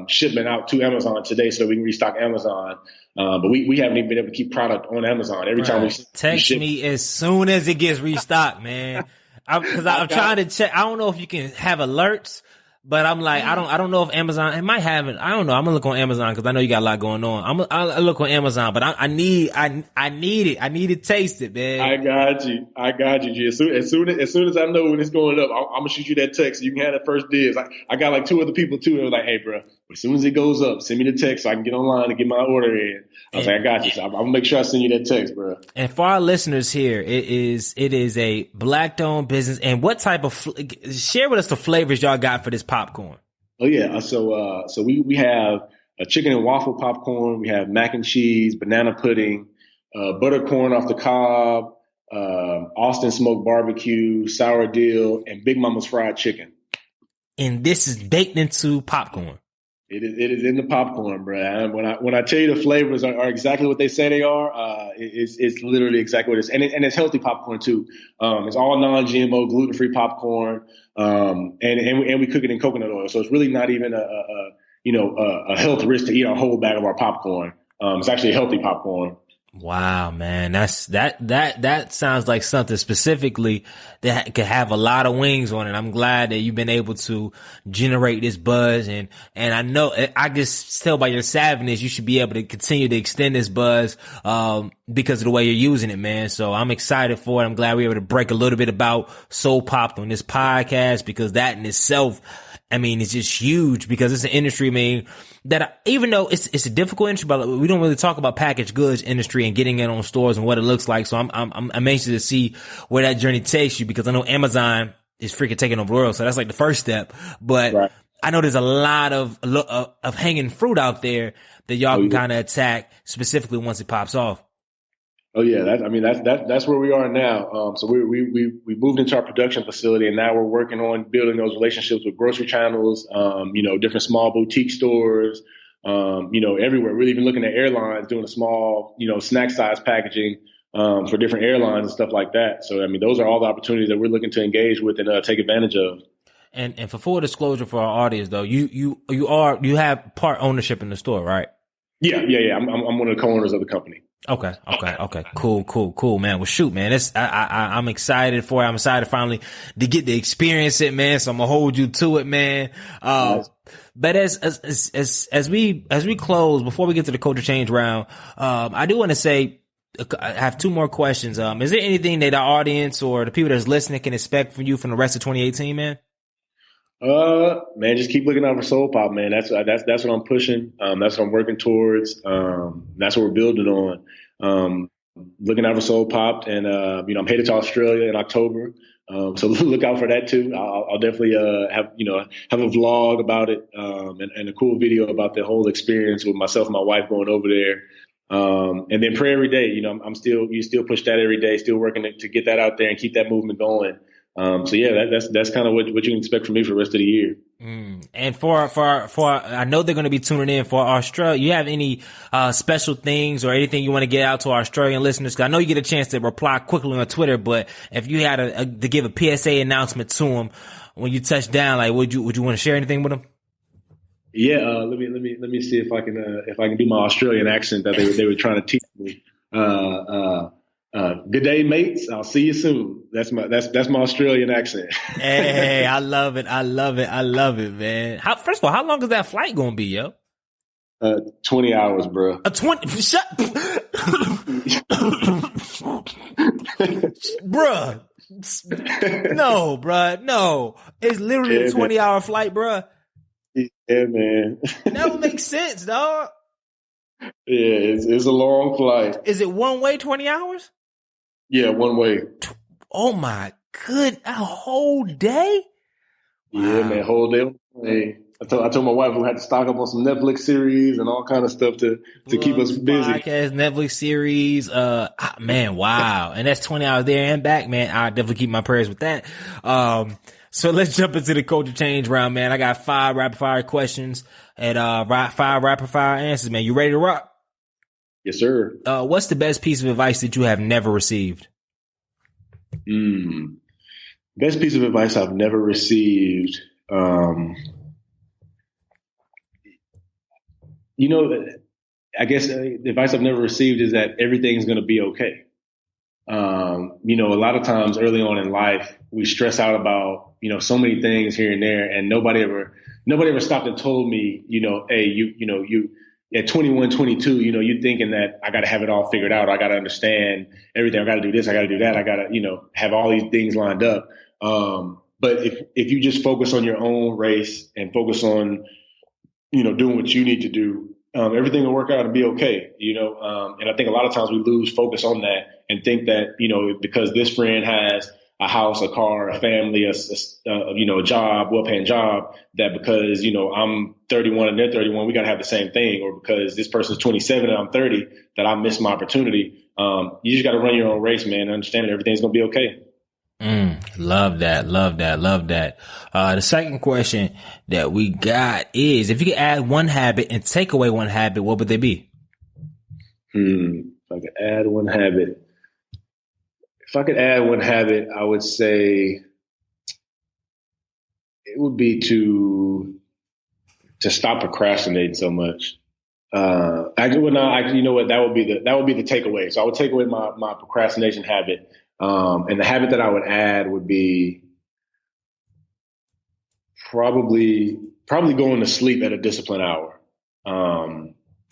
Speaker 3: shipment out to Amazon today, so that we can restock Amazon. But we haven't even been able to keep product on Amazon. Every time we
Speaker 4: text me as soon as it gets restocked, man. Because I'm trying to check. I don't know if you can have alerts. But I'm like, I don't know if Amazon, it might have it. I don't know. I'm gonna look on Amazon because I know you got a lot going on. I'll look on Amazon, but I need it. I need to taste it, man.
Speaker 3: I got you, G. As soon as I know when it's going up, I'm gonna shoot you that text so you can have that first dibs. I got like 2 other people too. They were like, hey, bro, as soon as it goes up, send me the text so I can get online and get my order in. I was like, I got you. So I'm gonna make sure I send you that text, bro.
Speaker 4: And for our listeners here, it is a black-owned business. And what type of share with us the flavors y'all got for this popcorn?
Speaker 3: Oh yeah, so we have a chicken and waffle popcorn. We have mac and cheese, banana pudding, butter corn off the cob, Austin smoked barbecue, sour dill, and Big Mama's fried chicken.
Speaker 4: And this is baked into popcorn.
Speaker 3: It is in the popcorn, bro. When I tell you the flavors are exactly what they say they are, it's literally exactly what it is. And it's healthy popcorn too. It's all non-GMO, gluten-free popcorn. And we cook it in coconut oil. So it's really not even a health risk to eat a whole bag of our popcorn. It's actually healthy popcorn.
Speaker 4: Wow, man. That sounds like something specifically that could have a lot of wings on it. I'm glad that you've been able to generate this buzz, and I know, I just tell by your savviness, you should be able to continue to extend this buzz, because of the way you're using it, man. So I'm excited for it. I'm glad we were able to break a little bit about Soul Popped on this podcast, because that in itself, I mean, it's just huge, because it's an industry, I mean, that even though it's a difficult industry, but we don't really talk about packaged goods industry and getting it on stores and what it looks like. So I'm anxious to see where that journey takes you, because I know Amazon is freaking taking over the world. So that's like the first step, but
Speaker 3: Right.
Speaker 4: I know there's a lot of hanging fruit out there that y'all can kind of attack, specifically once it pops off.
Speaker 3: Oh yeah, that's where we are now. So we moved into our production facility, and now we're working on building those relationships with grocery channels, different small boutique stores, everywhere. We're even looking at airlines doing a small, snack size packaging for different airlines and stuff like that. So I mean, those are all the opportunities that we're looking to engage with and take advantage of.
Speaker 4: And for full disclosure for our audience, though, you have part ownership in the store, right?
Speaker 3: Yeah. I'm one of the co-owners of the company.
Speaker 4: Okay. Cool, man. Well, shoot, man. I'm excited for it. I'm excited finally to get to experience it, man. So I'm gonna hold you to it, man.
Speaker 3: Nice.
Speaker 4: But as we close, before we get to the culture change round, I do want to say, I have two more questions. Is there anything that our audience or the people that's listening can expect from you from the rest of 2018, man?
Speaker 3: Man, just keep looking out for Soul Pop, man. That's what I'm pushing. That's what I'm working towards. That's what we're building on. Looking out for Soul Popped, and I'm headed to Australia in October. So look out for that too. I'll definitely have a vlog about it, and a cool video about the whole experience with myself and my wife going over there. And then pray every day. You still push that every day, still working to get that out there and keep that movement going. So yeah, that's kind of what you can expect from me for the rest of the year.
Speaker 4: And for I know they're going to be tuning in for Australia. You have any special things or anything you want to get out to our Australian listeners? 'Cause I know you get a chance to reply quickly on Twitter, but if you had to give a PSA announcement to them when you touch down, like would you want to share anything with them?
Speaker 3: Yeah, let me see if I can do my Australian accent that they were trying to teach me. Good day, mates. I'll see you soon. That's my Australian accent.
Speaker 4: Hey, I love it, man. First of all, how long is that flight gonna be, yo?
Speaker 3: 20 hours, bro.
Speaker 4: 20? Shut, bruh. No, bruh. No, it's literally a 20-hour flight, bruh.
Speaker 3: Yeah, man.
Speaker 4: That would make sense, dog.
Speaker 3: Yeah, it's a long flight.
Speaker 4: Is it one way 20 hours?
Speaker 3: Yeah, one way.
Speaker 4: Oh my good, a whole day?
Speaker 3: Wow. Yeah, man, whole day. Hey, I told my wife we had to stock up on some Netflix series and all kind of stuff to keep us busy.
Speaker 4: Podcast, Netflix series, man, wow. And that's 20 hours there and back, man. I definitely keep my prayers with that. So let's jump into the culture change round, man. I got 5 rapid fire questions and 5 rapid fire answers, man. You ready to rock?
Speaker 3: Yes, sir.
Speaker 4: What's the best piece of advice that you have never received?
Speaker 3: Best piece of advice I've never received. I guess the advice I've never received is that everything's going to be okay. A lot of times early on in life, we stress out about, so many things here and there, and nobody ever stopped and told me, hey, you at 21, 22, you're thinking that I got to have it all figured out. I got to understand everything. I got to do this. I got to do that. I got to, have all these things lined up. But if you just focus on your own race and focus on, doing what you need to do, everything will work out and be okay, and I think a lot of times we lose focus on that and think that, because this friend has a house, a car, a family, a job, well-paying job, that because, I'm 31 and they're 31, we got to have the same thing. Or because this person's 27 and I'm 30, that I missed my opportunity. You just got to run your own race, man, and understand that everything's going to be okay.
Speaker 4: Love that. The second question that we got is, if you could add one habit and take away one habit, what would they be?
Speaker 3: If I could add one habit. If I could add one habit, I would say it would be to stop procrastinating so much. Actually, well, no, actually, you know what? That would be the takeaway. So I would take away my procrastination habit. And the habit that I would add would be probably going to sleep at a disciplined hour.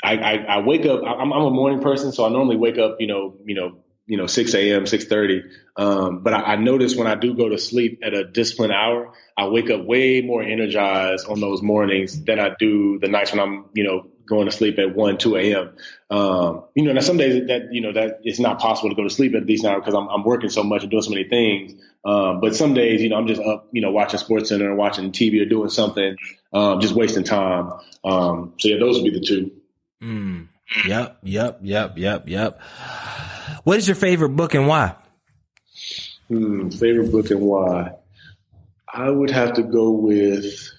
Speaker 3: I wake up. I'm a morning person, so I normally wake up, 6 a.m., 6:30. But I notice when I do go to sleep at a disciplined hour, I wake up way more energized on those mornings than I do the nights when I'm, going to sleep at 1, 2 a.m. Now some days that it's not possible to go to sleep at a decent hour because I'm working so much and doing so many things. But some days, I'm just up, watching SportsCenter or watching TV or doing something, just wasting time. So yeah, those would be the two.
Speaker 4: Yep. What is your favorite book and why?
Speaker 3: Favorite book and why? I would have to go with,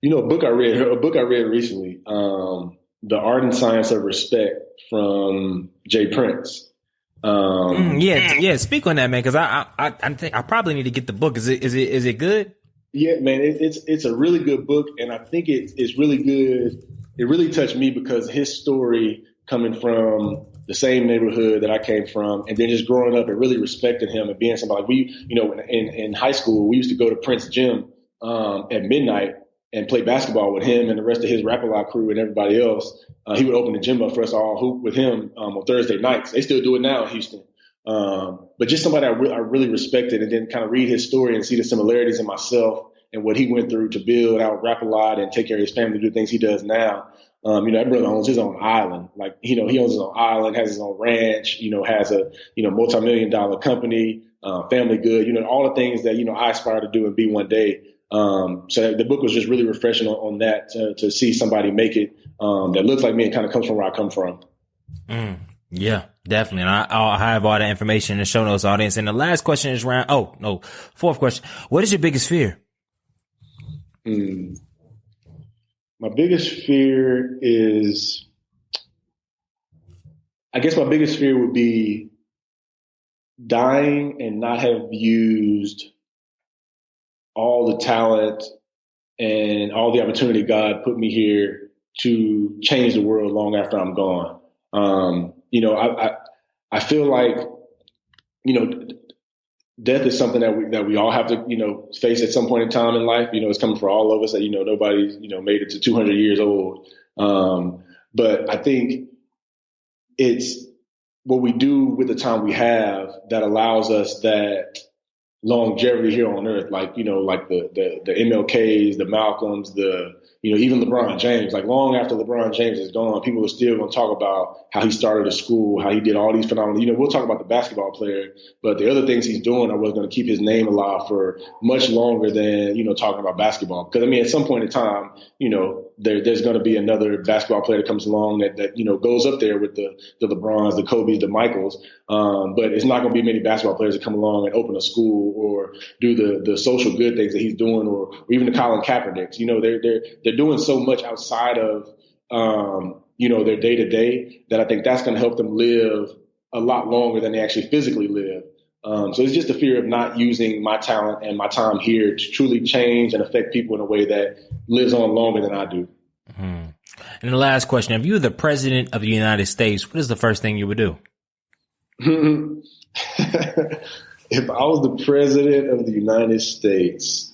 Speaker 3: a book I read recently, The Art and Science of Respect from Jay Prince.
Speaker 4: Yeah. Speak on that, man, because I think I probably need to get the book. Is it good?
Speaker 3: Yeah, man, it's a really good book, and I think it's really good. It really touched me because his story coming from the same neighborhood that I came from, and then just growing up and really respecting him and being somebody. We, in high school, we used to go to Prince Gym at midnight and play basketball with him and the rest of his Rap-A-Lot crew and everybody else. He would open the gym up for us all, hoop with him on Thursday nights. They still do it now in Houston. But just somebody I really respected, and then kind of read his story and see the similarities in myself and what he went through to build out Rap-A-Lot and take care of his family, do things he does now. That brother owns his own island. Like, he owns his own island, has his own ranch, has a, multi-million-dollar company, family good, all the things that, I aspire to do and be one day. So the book was just really refreshing on that to see somebody make it that looks like me and kind of comes from where I come from.
Speaker 4: Yeah, definitely. And I'll have all the information in the show notes, audience. And the last question is fourth question. What is your biggest fear?
Speaker 3: My biggest fear is, I guess my biggest fear would be dying and not have used all the talent and all the opportunity God put me here to change the world long after I'm gone. I feel like, death is something that we all have to, face at some point in time in life. It's coming for all of us that, nobody's, made it to 200 years old. But I think it's what we do with the time we have that allows us that longevity here on earth, like the MLKs, the Malcolms, even LeBron James. Like, long after LeBron James is gone, people are still going to talk about how he started a school, how he did all these phenomenal. We'll talk about the basketball player, but the other things he's doing are what's going to keep his name alive for much longer than talking about basketball. Because at some point in time, there's going to be another basketball player that comes along that goes up there with the LeBrons, the Kobes, the Michaels. But it's not going to be many basketball players that come along and open a school or do the social good things that he's doing, or even the Colin Kaepernicks. They're doing so much outside of their day to day that I think that's going to help them live a lot longer than they actually physically live. So it's just the fear of not using my talent and my time here to truly change and affect people in a way that lives on longer than I do.
Speaker 4: And the last question: if you were the president of the United States, what is the first thing you would do?
Speaker 3: If I was the president of the United States,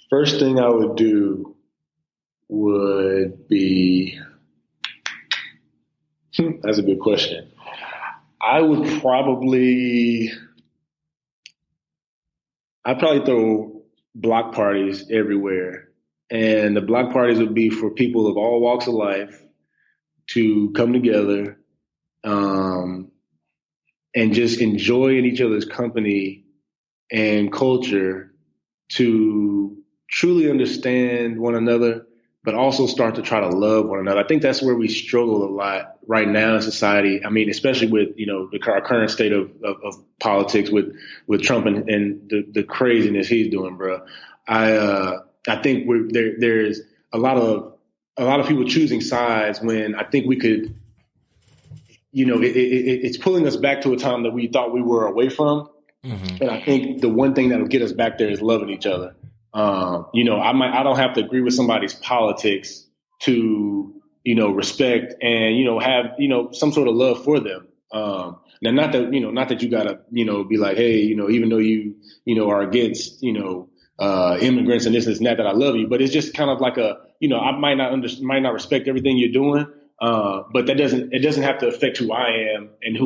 Speaker 3: first thing I would do would be, that's a good question. I'd probably throw block parties everywhere. And the block parties would be for people of all walks of life to come together and just enjoy in each other's company and culture, to truly understand one another, but also start to try to love one another. I think that's where we struggle a lot right now in society. I mean, especially with, our current state of politics with Trump and the craziness he's doing, bro. I think there's a lot of people choosing sides when I think we could, it's pulling us back to a time that we thought we were away from. Mm-hmm. And I think the one thing that'll get us back there is loving each other. I don't have to agree with somebody's politics to, respect and, have, some sort of love for them. Now, not that you gotta, be like, hey, even though you, are against, immigrants and this and that I love you, but it's just kind of like I might not respect everything you're doing. But it doesn't have to affect who I am and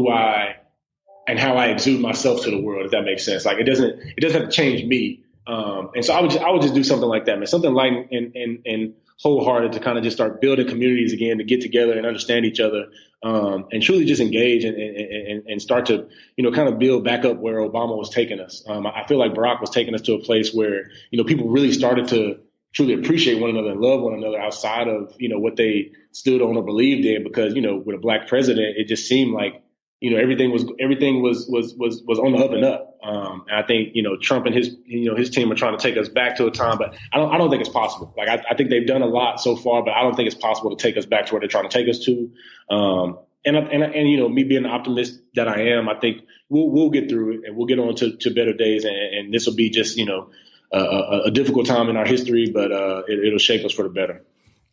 Speaker 3: and how I exude myself to the world, if that makes sense. Like it doesn't have to change me. And so I would just do something like that, man. Something light and wholehearted to kind of just start building communities again, to get together and understand each other, and truly just engage and start to, kind of build back up where Obama was taking us. I feel like Barack was taking us to a place where, people really started to truly appreciate one another and love one another outside of, what they stood on or believed in, because, with a black president, it just seemed like, everything was on the up and up. And I think, Trump and his team are trying to take us back to a time, but I don't think it's possible. Like, I think they've done a lot so far, but I don't think it's possible to take us back to where they're trying to take us to. And me being the optimist that I am, I think we'll get through it and we'll get on to better days. And this will be just, a difficult time in our history, but it'll shape us for the better.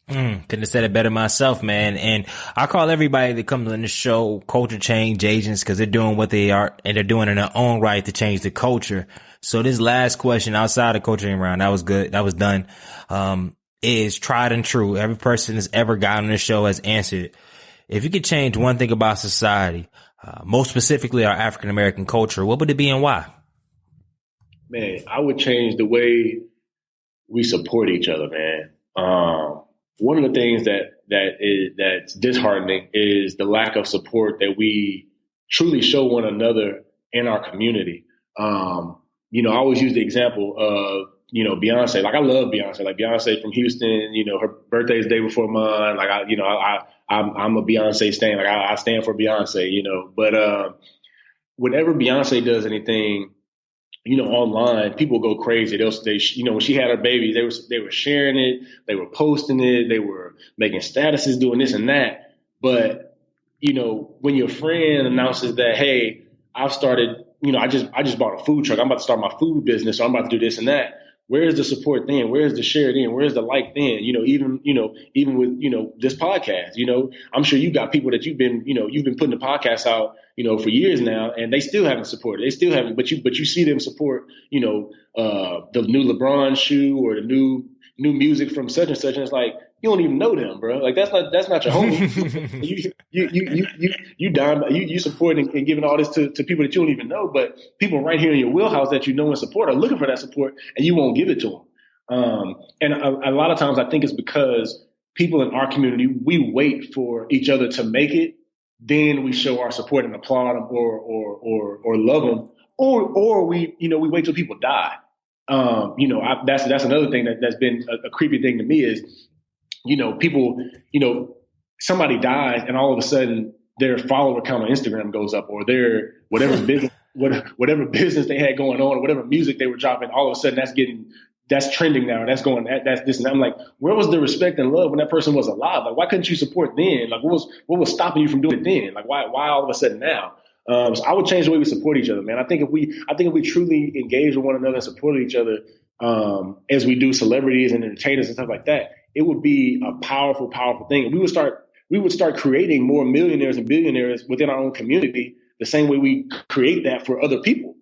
Speaker 4: Couldn't have said it better myself, man. And I call everybody that comes on the show culture change agents, because they're doing what they are and they're doing in their own right to change the culture. So this last question outside of coaching round, that was good. That was done. Is tried and true. Every person that's ever gotten on the show has answered it. If you could change one thing about society, most specifically our African American culture, what would it be and why?
Speaker 3: Man, I would change the way we support each other, man. One of the things that's disheartening is the lack of support that we truly show one another in our community. I always use the example of, Beyonce. Like, I love Beyonce. Like, Beyonce from Houston, her birthday is the day before mine. Like, I'm a Beyonce stan. Like, I stand for Beyonce, but whenever Beyonce does anything, online, people go crazy. When she had her baby, they were sharing it, they were posting it, they were making statuses, doing this and that. But, when your friend announces that, hey, I've started, I just bought a food truck, I'm about to start my food business, or I'm about to do this and that. Where's the support then? Where's the share then? Where's the like then? Even with, this podcast, I'm sure you got people that you've been putting the podcast out, for years now, and they still haven't supported. They still haven't, but you see them support, the new LeBron shoe or the new music from such and such. And it's like, you don't even know them, bro. Like, that's not your homie. you supporting and giving all this to people that you don't even know, but people right here in your wheelhouse that and support are looking for that support, and you won't give it to them. And a lot of times I think it's because people in our community, we wait for each other to make it, then we show our support and applaud them or love them, or we wait till people die. That's another thing that's been a creepy thing to me is, people, somebody dies and all of a sudden their follower count on Instagram goes up, or their whatever business they had going on, or whatever music they were dropping, all of a sudden that's trending now. That's this. And I'm like, where was the respect and love when that person was alive? Like, why couldn't you support then? Like, what was stopping you from doing it then? Like, why all of a sudden now? So I would change the way we support each other, man. I think if we truly engage with one another and support each other, as we do celebrities and entertainers and stuff like that, it would be a powerful, powerful thing. And we would start creating more millionaires and billionaires within our own community, the same way we create that for other people.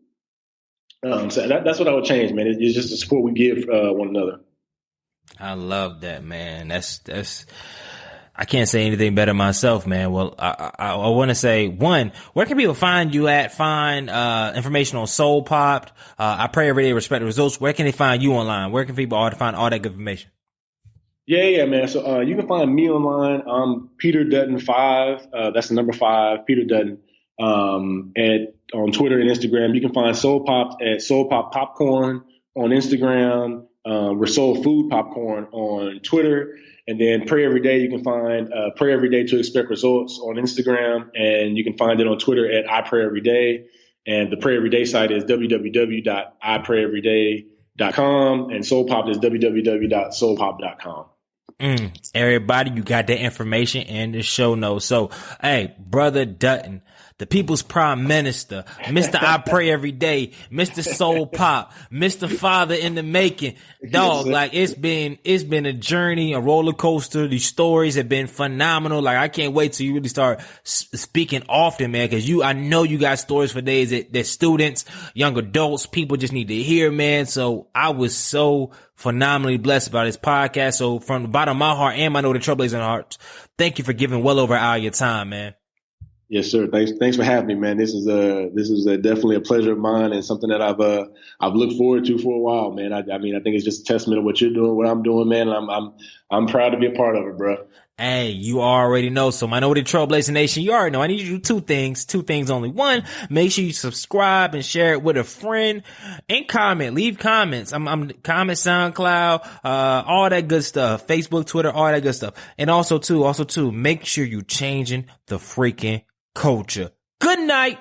Speaker 3: So that's what I would change, man. It's just the support we give one another.
Speaker 4: I love that, man. That's I can't say anything better myself, man. Well, I want to say, one, where can people find you at? Find information on SoulPopped. I pray every day, respect the results. Where can they find you online? Where can people find all that good information?
Speaker 3: Yeah, man. So you can find me online. I'm Peter Dutton 5. That's the number 5, Peter Dutton. On Twitter and Instagram, you can find SoulPopped at SoulPopped Popcorn on Instagram. We're Soul Food Popcorn on Twitter. And then Pray Every Day, you can find Pray Every Day to expect results on Instagram. And you can find it on Twitter at upbringing. And the Pray Everyday site is www.IprayEveryday.com. And SoulPopped is www.soulpopped.com.
Speaker 4: Everybody, you got that information in the show notes. So, hey, Brother Dutton, the people's prime minister, Mr. I Pray Every Day, Mr. SoulPopped, Mr. Father in the making. Dog, like it's been a journey, a roller coaster. These stories have been phenomenal. Like I can't wait till you really start speaking often, man, because I know you got stories for days that students, young adults, people just need to hear, man. So I was so phenomenally blessed about this podcast. So from the bottom of my heart and my Know the Trailblazing hearts, thank you for giving well over an hour of your time, man.
Speaker 3: Yes, sir. Thanks for having me, man. This is definitely a pleasure of mine and something that I've looked forward to for a while, man. I mean, I think it's just a testament of what you're doing, what I'm doing, man. And I'm proud to be a part of it, bro.
Speaker 4: Hey, you already know. So Minority Trailblazing Nation, you already know. I need you to do two things only. One, make sure you subscribe and share it with a friend and comment, leave comments. I'm comment SoundCloud, all that good stuff, Facebook, Twitter, all that good stuff. And also too, make sure you changing the freaking culture. Good night.